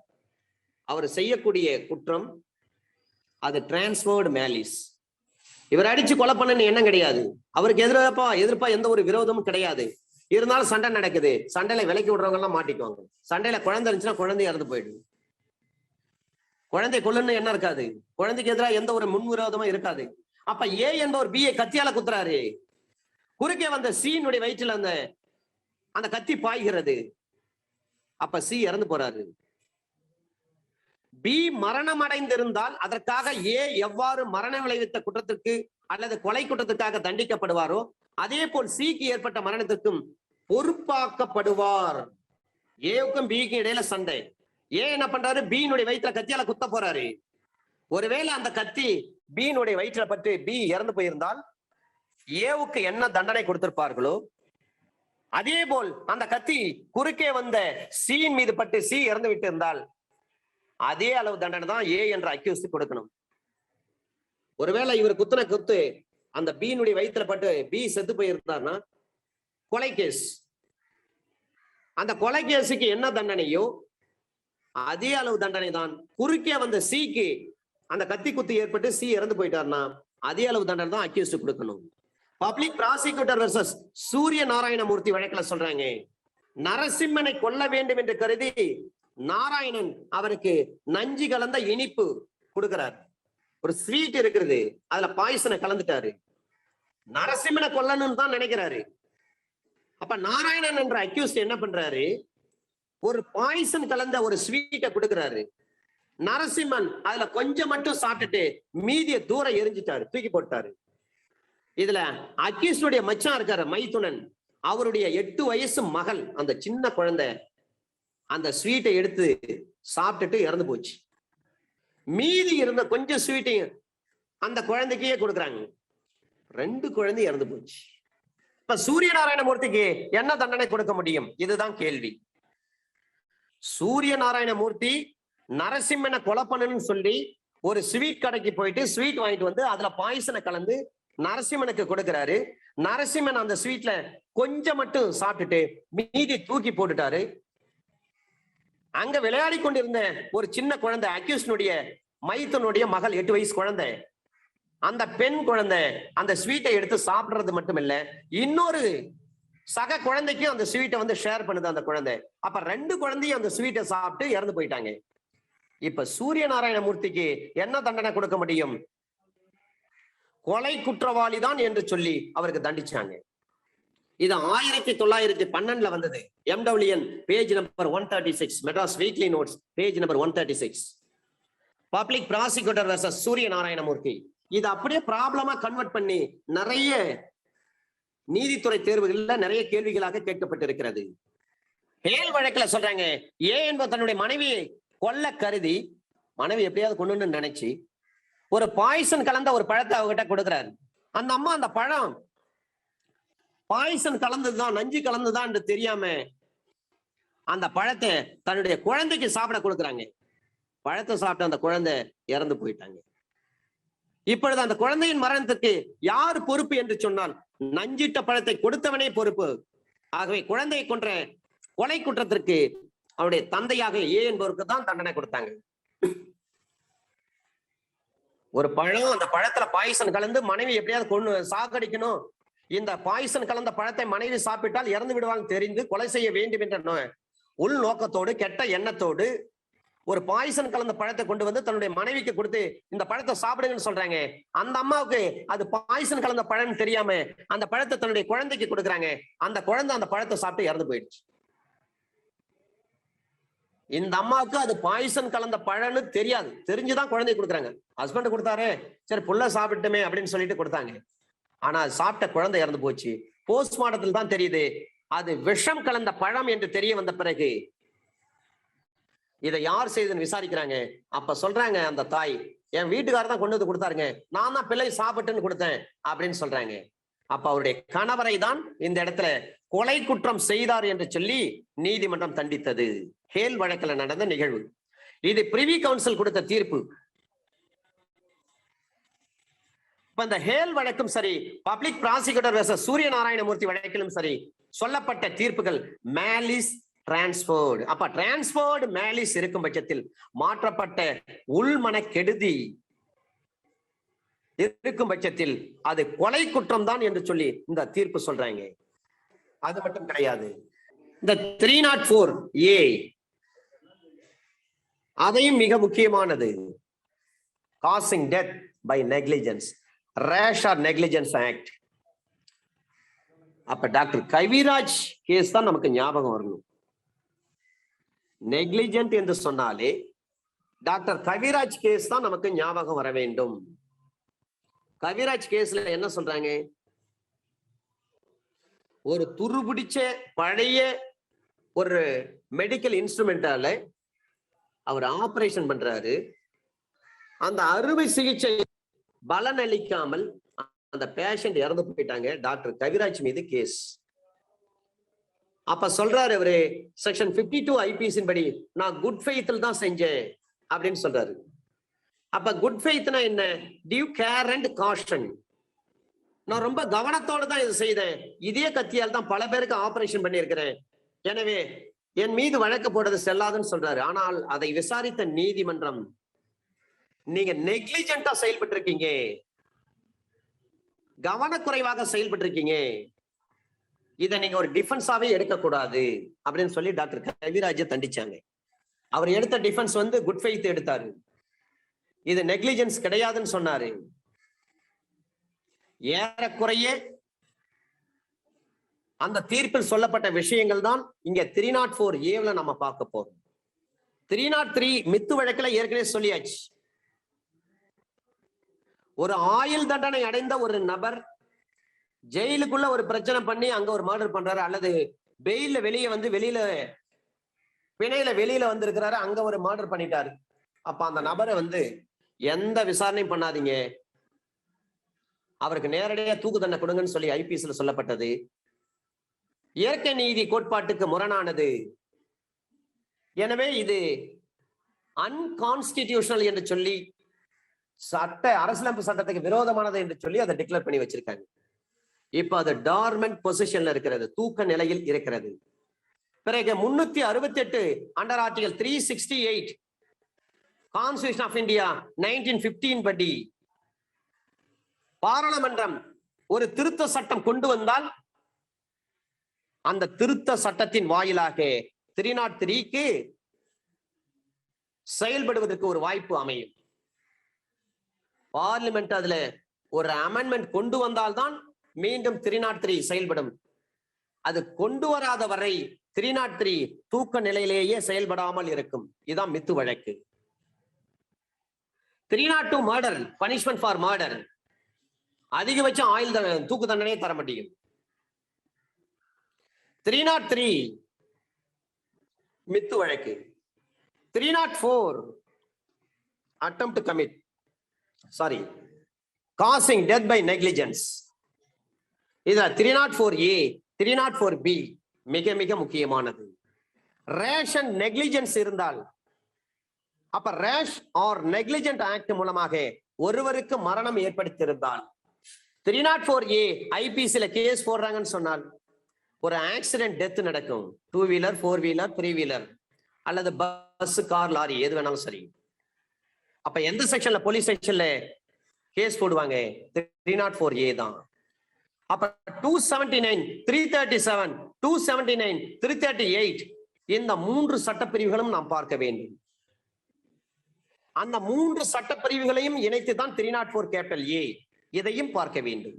அவர் செய்யக்கூடிய குற்றம் அது டிரான்ஸ்பர்டு மேலிஸ். இவர் அடிச்சு கொலை பண்ணு எண்ணம் கிடையாது, அவருக்கு எதிர்ப்பா எந்த ஒரு விரோதமும் கிடையாது. இருந்தாலும் சண்டை நடக்குது, சண்டையில விலைக்கு விடுறவங்க எல்லாம் மாட்டிக்குவாங்க. சண்டையில குழந்தை இருந்துச்சுன்னா குழந்தை இறந்து போயிடும். குழந்தை கொல்லுன்னு என்ன இருக்காது, குழந்தைக்கு எதிராக எந்த ஒரு முன்விரோதமும் இருக்காது. அப்ப ஏ என்பவர் பியை கத்தியால குத்துறாரு, குறுக்கே வந்த சீனுடைய வயிற்றுல அந்த கத்தி பாய்கிறது. அப்ப சி இறந்து போறாரு. பி மரணம் அடைந்திருந்தால் அதற்காக ஏ எவ்வாறு மரணம் விளைவித்த குற்றத்திற்கு அல்லது கொலை குற்றத்திற்காக தண்டிக்கப்படுவாரோ அதே போல் சிக்கு ஏற்பட்ட மரணத்திற்கும் பொறுப்பாக்கப்படுவார். ஏவுக்கும் பிக்கும் இடையில சண்டை. ஏ என்ன பண்றாரு, பீனுடைய வயிற்றுல கத்தியால குத்த போறாரு. ஒருவேளை அந்த கத்தி பீனுடைய வயிற்றுல பட்டு பி இறந்து போயிருந்தால் ஏவுக்கு என்ன தண்டனை கொடுத்திருப்பார்களோ அதே போல் அந்த கத்தி குறுக்கே வந்த சியின் மீது பட்டு சி இறந்து விட்டு இருந்தால் அதே அளவு தண்டனை தான் ஏ என்ற அக்யூஸ்ட் கொடுக்கணும். ஒருவேளை இவர் குத்துன குத்து அந்த பீனுடைய வயிற்றுல பட்டு பி செத்து போயிருந்தார்னா கொலை கேஸ். அந்த கொலை கேஸுக்கு என்ன தண்டனையோ அதே அளவு தண்டனை தான் குறுக்கே வந்த சிக்கு அந்த கத்தி குத்து ஏற்பட்டு சி இறந்து போயிட்டார்னா அதே அளவு தண்டனை தான் அக்யூஸ்ட் கொடுக்கணும். பப்ளிக் ப்ராசிக்யூட்டர் வெர்சஸ் சூரிய நாராயணமூர்த்தி வழக்குல சொல்றாங்க, நரசிம்மனை கொல்ல வேண்டும் என்று கருதி நாராயணன் அவருக்கு நஞ்சு கலந்த இனிப்பு கொடுக்கிறார். ஒரு ஸ்வீட் இருக்கிறது, அதுல பாய்சனை கலந்துட்டாரு. நரசிம்மனை கொல்லணும்னு தான் நினைக்கிறாரு. அப்ப நாராயணன் என்ற அக்யூஸ்ட் என்ன பண்றாரு, ஒரு பாய்சன் கலந்த ஒரு ஸ்வீட்டை கொடுக்கிறாரு. நரசிம்மன் அதுல கொஞ்சம் மட்டும் சாப்பிட்டுட்டு மீதிய தூரம் எரிஞ்சிட்டாரு, தூக்கி போட்டாரு. இதுல அக்யூஸ்டுடைய மச்சான் இருக்காரு மைத்துனன், அவருடைய 8 வயசு மகள், அந்த சின்ன குழந்தை, அந்த ஸ்வீட்டை எடுத்து சாப்பிட்டுட்டு இறந்து போச்சு. மீதி இருந்த கொஞ்சம் ஸ்வீட்டையும் அந்த குழந்தைக்கே கொடுக்குறாங்க. 2 குழந்தை இறந்து போச்சு. இப்ப சூரிய நாராயணமூர்த்திக்கு என்ன தண்டனை கொடுக்க முடியும்? இதுதான் கேள்வி. சூரிய நாராயணமூர்த்தி நரசிம்மனை கொலை பண்ணணும்னு சொல்லி ஒரு ஸ்வீட் கடைக்கு போயிட்டு ஸ்வீட் வாங்கிட்டு வந்து அதுல பாய்சனை கலந்து நரசிம்மனுக்கு கொடுக்கிறாரு. நரசிம்மன் அந்த ஸ்வீட்ல கொஞ்சம் மட்டும் சாப்பிட்டுட்டு மீதி தூக்கி போட்டுட்டாரு. அங்க விளையாடி கொண்டிருந்த ஒரு சின்ன குழந்தை, அக்யூஸ்னுடைய மைத்தனுடைய மகள், 8 வயசு குழந்தை, அந்த பெண் குழந்தை அந்த ஸ்வீட்டை எடுத்து சாப்பிடுறது மட்டும் இல்ல, இன்னொரு சக குழந்தைக்கும் அந்த ஸ்வீட்டை வந்து ஷேர் பண்ணுது அந்த குழந்தை. அப்ப 2 குழந்தையும் அந்த ஸ்வீட்டை சாப்பிட்டு இறந்து போயிட்டாங்க. இப்ப சூரிய நாராயணமூர்த்திக்கு என்ன தண்டனை கொடுக்க முடியும்? கொலை குற்றவாளி தான் என்று சொல்லி அவருக்கு தண்டிச்சாங்க. இது 1912 வந்தது. MWN page number 136, Madras weekly notes page number 136. Public prosecutor versus சூரிய நாராயணமூர்த்தி. இது அப்படியே ப்ராப்ளமா கன்வெர்ட் பண்ணி நிறைய நீதித்துறை தேர்வுகள்ல நிறைய கேள்விகளாக கேட்கப்பட்டிருக்கிறது. ஹேல் வழக்குல சொல்றாங்க, ஏ என்பவர் தன்னுடைய மனைவியை கொல்ல கருதி, மனைவி எப்படியாவது கொண்டு நினைச்சு ஒரு பாய்சன் கலந்த ஒரு பழத்தை அவகிட்ட கொடுக்கிறாரு. அந்த அம்மா அந்த பழம் பாய்சன் கலந்ததுதான், நஞ்சு கலந்துதான் என்று தெரியாம அந்த பழத்தை தன்னுடைய குழந்தைக்கு சாப்பிட கொடுக்குறாங்க. பழத்தை சாப்பிட்ட அந்த குழந்தை இறந்து போயிட்டாங்க. இப்பொழுது அந்த குழந்தையின் மரணத்துக்கு யார் பொறுப்பு என்று சொன்னால், நஞ்சிட்ட பழத்தை கொடுத்தவனே பொறுப்பு. ஆகவே குழந்தையை கொன்ற கொலை குற்றத்திற்கு அவருடைய தந்தையாக ஏ என்பவருக்கு தான் தண்டனை கொடுத்தாங்க. ஒரு பழம், அந்த பழத்துல பாய்சன் கலந்து மனைவி எப்படியாவது கொண்டு சாகடிக்கணும், இந்த பாய்சன் கலந்த பழத்தை மனைவி சாப்பிட்டால் இறந்து விடுவாங்க தெரிந்து கொலை செய்ய வேண்டும் என்ற உள் நோக்கத்தோடு, கெட்ட எண்ணத்தோடு ஒரு பாய்சன் கலந்த பழத்தை கொண்டு வந்து தன்னுடைய மனைவிக்கு கொடுத்து இந்த பழத்தை சாப்பிடுங்கன்னு சொல்றாங்க. அந்த அம்மாவுக்கு அது பாய்சன் கலந்த பழம் தெரியாம அந்த பழத்தை தன்னுடைய குழந்தைக்கு கொடுக்குறாங்க. அந்த குழந்தை அந்த பழத்தை சாப்பிட்டு இறந்து போயிடுச்சு. இந்த அம்மாவுக்கு அது பாய்சன் கலந்த பழம்னு தெரியாது, தெரிஞ்சுதான் குழந்தை கொடுக்குறாங்க. ஹஸ்பண்ட் கொடுத்தாரு, சரி புள்ள சாப்பிட்டுமே அப்படின்னு சொல்லிட்டு கொடுத்தாங்க. ஆனா சாப்பிட்ட குழந்தை இறந்து போச்சு. போஸ்ட்மார்ட்டத்தில் தான் தெரியுது அது விஷம் கலந்த பழம் என்று தெரிய வந்த பிறகு இதை யார் செய்துன்னு விசாரிக்கிறாங்க. அப்ப சொல்றாங்க அந்த தாய், என் வீட்டுக்காரர் தான் கொண்டு வந்து கொடுத்தாருங்க, நான் தான் பிள்ளை சாப்பிட்டுன்னு கொடுத்தேன் அப்படின்னு சொல்றாங்க. அப்ப அவருடைய கணவரை தான் இந்த இடத்துல கொலை குற்றம் செய்தார் என்று சொல்லி நீதிமன்றம் தண்டித்தது. ஹேல் வழக்கில் நடந்த நிகழ்வு இது. பிரிவி கவுன்சில் கொடுத்த தீர்ப்பு. இப்ப இந்த ஹேல் வழக்கும் சரி, பப்ளிக் ப்ராசிக்யூட்டர் வெர்சஸ் சூரிய நாராயணமூர்த்தி வழக்கிலும் சரி, சொல்லப்பட்ட தீர்ப்புகள் மேலிஸ் டிரான்ஸ்பர்டு. அப்ப டிரான்ஸ்பர்டு மேலிஸ் இருக்கும் பட்சத்தில், மாற்றப்பட்ட உள்மன கெடுதி இருக்கும் பட்சத்தில் அது கொலை குற்றம் தான் என்று சொல்லி இந்த தீர்ப்பு சொல்றாங்க. அது மட்டும் கிடையாது, இந்த 304A அதையும் மிக முக்கியமானது. Causing death by negligence, rash or negligence act. அப்ப டாக்டர் கவிராஜ் கேஸ் தான் நமக்கு ஞாபகம் வரணும். நெக்லிஜென்ட் என்று சொன்னாலே டாக்டர் கவிராஜ் கேஸ் தான் நமக்கு ஞாபகம் வர வேண்டும். கவிராஜ் கேஸ்ல என்ன சொல்றாங்க? ஒரு துருபிடிச்ச பழைய ஒரு மெடிக்கல் இன்ஸ்ட்ருமெண்டால அவர் ஆபரேஷன் பண்றாரு. அந்த அறுவை சிகிச்சை பலன் அளிக்காமல் அந்த பேஷண்ட் இறந்து போயிட்டாங்க. டாக்டர் கவிராஜ் மீது கேஸ். அப்ப சொல்றாரு அவரு, செக்ஷன் 52 IPC படி நான் குட் ஃபெய்த்தில் தான் செஞ்சேன் அப்படின்னு சொல்றாரு. அப்ப குட் ஃபெய்த்னா என்ன? Due care and caution. நான் ரொம்ப கவனத்தோடு தான் இது செய்தேன், இதே கத்தியால் தான் பல பேருக்கு ஆபரேஷன் பண்ணியிருக்கிறேன், எனவே என் மீது வழக்கு போடுறது செல்லாதுன்னு சொல்றாரு. ஆனால் அதை விசாரித்த நீதிமன்றம், நீங்க நெக்லிஜென்ட்டா செயல்பட்டு இருக்கீங்க, கவனக்குறைவாக செயல்பட்டு இருக்கீங்க, இதை நீங்க ஒரு டிஃபென்ஸாவே எடுக்கக்கூடாது அப்படின்னு சொல்லி டாக்டர் கவிராஜை தண்டிச்சாங்க. அவர் எடுத்த டிஃபென்ஸ் வந்து குட் ஃபெய்த் எடுத்தாரு, இது நெக்லிஜென்ஸ் கிடையாதுன்னு சொன்னாரு. ஏறக்குறைய அந்த தீர்ப்பில் சொல்லப்பட்ட விஷயங்கள் தான் இங்க 304A நம்ம பார்க்க போறோம். 303 மித்து வழக்குல ஏற்கனவே சொல்லியாச்சு. ஒரு ஆயுள் தண்டனை அடைந்த ஒரு நபர் ஜெயிலுக்குள்ள ஒரு பிரச்சனை பண்ணி அங்க ஒரு மர்டர் பண்றாரு, அல்லது பெயில்ல வெளியே வந்து வெளியில பிணையில வெளியில வந்திருக்கிறாரு, அங்க ஒரு மர்டர் பண்ணிட்டாரு. அப்ப அந்த நபரை எந்த விசாரணையும் பண்ணாதீங்க, அவருக்கு நேரடியா தூக்கு தண்டனை கொடுங்கன்னு சொல்லி ஐபிஎஸ்ல சொல்லப்பட்டது. இயற்கை நீதி கோட்பாட்டுக்கு முரணானது. எனவே இது அன்கான்ஸ்டிடியூஷனல் என்று சொல்லி அரசியலமைப்பு சட்டத்துக்கு விரோதமானது என்று சொல்லி அதை டிக்ளேர் பண்ணி வச்சிருக்காங்க. இப்ப அது டார்மெண்ட் பொசிஷன்ல இருக்கிறது, தூக்க நிலையில் இருக்கிறது. பிறகு 368 under article 368 constitution of India 1915 படி பாராளுமன்றம் ஒரு திருத்த சட்டம் கொண்டு வந்தால் அந்த திருத்த சட்டத்தின் வாயிலாக 303க்கு செயல்படுவதற்கு ஒரு வாய்ப்பு அமையும். பார்லிமெண்ட் அதுல ஒரு அமெண்ட்மெண்ட் கொண்டு வந்தால்தான் மீண்டும் 303 செயல்படும். அது கொண்டு வராத வரை 303 தூக்க நிலையிலேயே செயல்படாமல் இருக்கும். இதுதான் மித்து வழக்கு. 302 மர்டர், பனிஷ்மெண்ட் ஃபார் மர்டர், அதிகபட்சம் ஆயுள் தூக்கு தண்டனையே தர முடியும். 303 மித்து வழக்கு. 304 attempt to commit, causing death by negligence. இதுல 304A 304B மிக மிக முக்கியமானது. ரேஷ் அண்ட் நெக்லிஜென்ஸ் இருந்தால், அப்ப ரேஷ் ஆர் நெக்லிஜென்ட் ஆக்ட் மூலமாக ஒருவருக்கு மரணம் ஏற்படுத்தியிருந்தால் 304A ஐபிசில கேஸ் போடுறாங்கன்னு சொன்னால் ஒரு ஆக்சிடென்ட் டெத் நடக்கும். 2 வீலர் 4 வீலர் 3 வீலர் அல்லது பஸ் கார் லாரி எது வேணாலும் சரி. அப்ப எந்த செக்ஷன்ல போலீஸ் ஸ்டேஷன்ல கேஸ் போடுவாங்க? 304A தான். அப்ப 279 337 279 338 இந்த 3 சட்டப்பிரிவுகளும் நாம் பார்க்க வேண்டும். அந்த 3 சட்டப்பிரிவுகளையும் இணைத்துதான் 304 கேபிட்டல் A இதையும் பார்க்க வேண்டும்.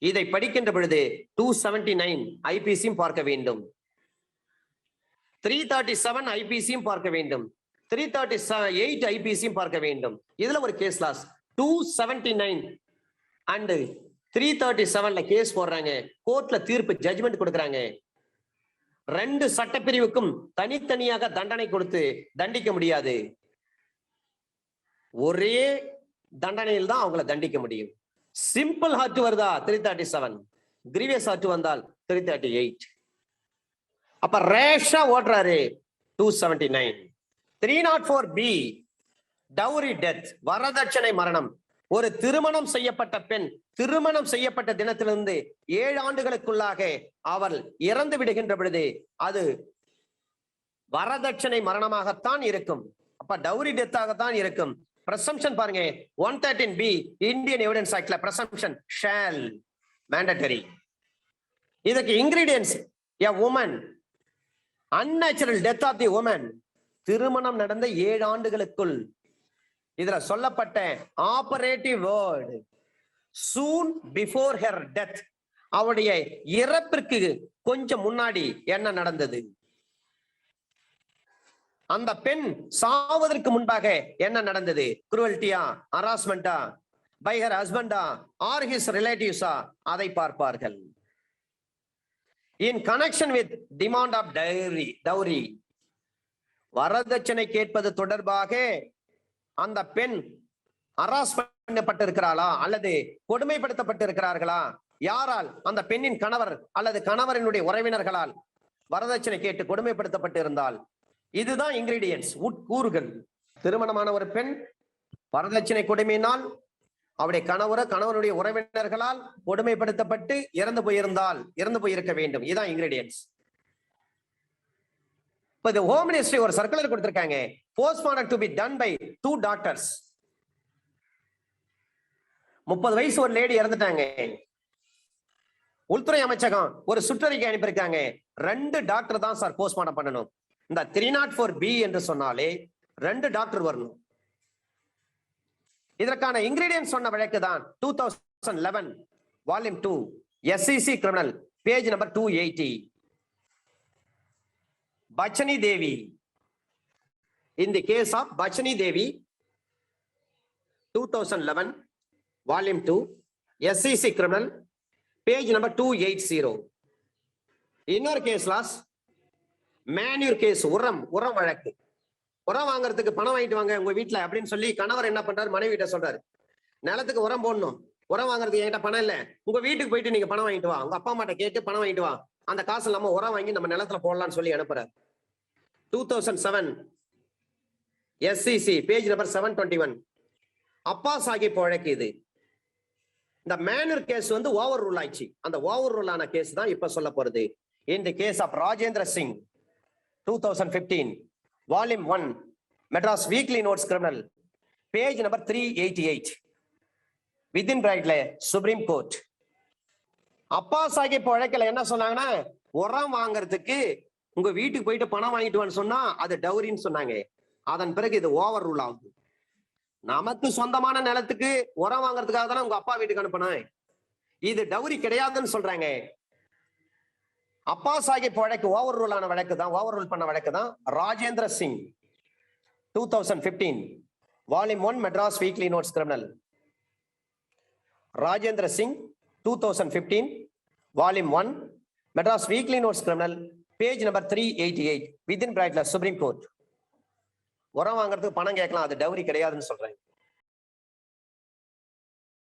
இதை படிக்கின்ற பொழுது 279 ஐபிசியும் பார்க்க வேண்டும், 337 ஐபிசியும் பார்க்க வேண்டும், 338 ஐபிசியும் பார்க்க வேண்டும். இதுல ஒரு கேஸ் லாஸ் 279 அண்ட் 337ல கேஸ் போடுறாங்க, கோர்ட்ல தீர்ப்பு ஜட்ஜ்மெண்ட் கொடுக்கறாங்க. 2 சட்டப்பிரிவுக்கும் தனித்தனியாக தண்டனை கொடுத்து தண்டிக்க முடியாது, ஒரே தண்டனையில் தான் அவங்களை தண்டிக்க முடியும். சிம்பிள் ஹர்ட் வருதா 337, கிரீவியஸ் ஹர்ட் வந்தால் 338. அப்ப ரேஷா ஓடுறாரு 279. 304B டவுரி டெத், வரதட்சணை மரணம். ஒரு திருமணம் செய்யப்பட்ட பெண் திருமணம் செய்யப்பட்ட தினத்திலிருந்து 7 ஆண்டுகளுக்குள்ளாக அவள் இறந்து விடுகின்ற பொழுது அது வரதட்சணை மரணமாகத்தான் இருக்கும். அப்ப டவுரி டெத்தாகத்தான் இருக்கும். பிரசம்ஷன் பாருங்க, 113B இந்தியன் எவிடன்ஸ் ஆக்ட்ல பிரசம்ஷன் ஷால் மேண்டட்டரி. இதுக்கு ingredients a woman, unnatural death of the woman, திருமணம் நடந்த 7 ஆண்டுகளுக்குள். இதுல சொல்லப்பட்ட ஆபரேட்டிவ் வேர்ட் சூன் பிஃபோர் ஹர் டெத், அவருடைய இறப்பிற்கு கொஞ்சம் முன்னாடி என்ன நடந்தது, அந்த பெண் சாவதற்கு முன்பாக என்ன நடந்தது, குரூவல்டியா, ஹராஸ்மெண்டா, பை ஹர் ஹஸ்பண்டா ஆர் ஹிஸ் ரிலேட்டிவ்ஸா, அதை பார்ப்பார்கள். In connection with demand of dowry, வரதட்சணை கேட்பது தொடர்பாக அந்த பெண் ஹராஸ் பண்ணப்பட்டிருக்கிறாளா அல்லது கொடுமைப்படுத்தப்பட்டிருக்கிறார்களா, யாரால், அந்த பெண்ணின் கணவர் அல்லது கணவரினுடைய உறவினர்களால் வரதட்சணை கேட்டு கொடுமைப்படுத்தப்பட்டு இருந்தால், இதுதான் இன்கிரீடியன்ஸ், உட்கூறுகள். திருமணமான ஒரு பெண் வரதட்சணை கொடுமையினால் அவருடைய கணவருடைய உறவினர்களால் கொடுமைப்படுத்தப்பட்டு இறந்து போயிருக்க வேண்டும். இதுதான் இன்கிரீடியன்ஸ். இப்ப இந்த ஹோம் மினிஸ்ட்ரி ஒரு சர்க்குலர் கொடுத்திருக்காங்க, postmortem to be done by 2 doctors. 30 வயசு ஒரு லேடி இறந்துட்டாங்க, உள்துறை அமைச்சகம் ஒரு சுற்றறிக்கை அனுப்பியிருக்காங்க, 2 டாக்டர் தான் சார் போஸ்ட்மார்டம் பண்ணணும். இந்த 304B என்று சொன்னாலே 2 டாக்டர் வரணும். இதற்கான இன்கிரீடியன்ட் சொன்ன வழக்கு தான் 2011 volume 2 SEC criminal page number 280. Bachani Devi, in the case of Bachani Devi 2011 volume 2 SEC criminal page number 280. Inner case laws manure case, உரம் வழக்கு. உரம் வாங்குறதுக்கு பணம் வாங்கிட்டு வாங்க உங்க வீட்டுல அப்படின்னு சொல்லி கணவர் என்ன பண்றாரு, மனைவி கிட்ட சொல்றாரு, நிலத்துக்கு உரம் போடணும், உரம் வாங்குறதுக்கு என்கிட்ட பணம் இல்ல, உங்க வீட்டுக்கு போயிட்டு நீங்க பணம் வாங்கிட்டு வா, உங்க அப்பா அம்மாட்ட கேட்டு பணம் வாங்கிட்டு வா, அந்த காசு நம்ம உரம் வாங்கி நம்ம நிலத்துல போடலாம்னு சொல்லி அனுப்புறாரு. 2007 SCC பேஜ் நம்பர் 721. அப்பா சாஹிப் வழக்கு இது. இந்த மேனர் கேஸ் வந்து ஓவர் ரூல் ஆயிடுச்சு. அந்த ஓவர் ரூல் ஆன கேஸ் தான் இப்ப சொல்ல போறது. In the case of Rajendra Singh, 2015, Volume 1, Madras Weekly Notes Criminal, page number 388, within bracket Supreme Court. அப்பா சாஹிப் வழக்கில் என்ன சொன்னாங்கன்னா, உரம் வாங்குறதுக்கு உங்க வீட்டுக்கு போயிட்டு பணம் வாங்கிட்டு வான்னு சொன்னா அது டவுரின்னு சொன்னாங்க. அதன் பிறகு இது ஓவர் ரூல் ஆகுது. நமக்கு சொந்தமான நிலத்துக்கு உரம் வாங்குறதுக்காக தானே உங்க அப்பா வீட்டுக்கு அனுப்பினேன், இது டவுரி கிடையாதுன்னு சொல்றாங்க. அப்பா சாஹிப் வழக்கு ஓவர் ரூல் ஆன வழக்கு தான், ஓவர் ரூல் பண்ண வழக்கு தான் Rajendra Singh 2015 Volume 1 Madras Weekly Notes Criminal. Rajendra Singh 2015 Volume 1 Madras Weekly Notes Criminal, page number 388, within bracket Supreme Court. உரம் வாங்குறதுக்கு பணம் கேட்கலாம், அது டவுரி கிடையாதுன்னு சொல்றேன்.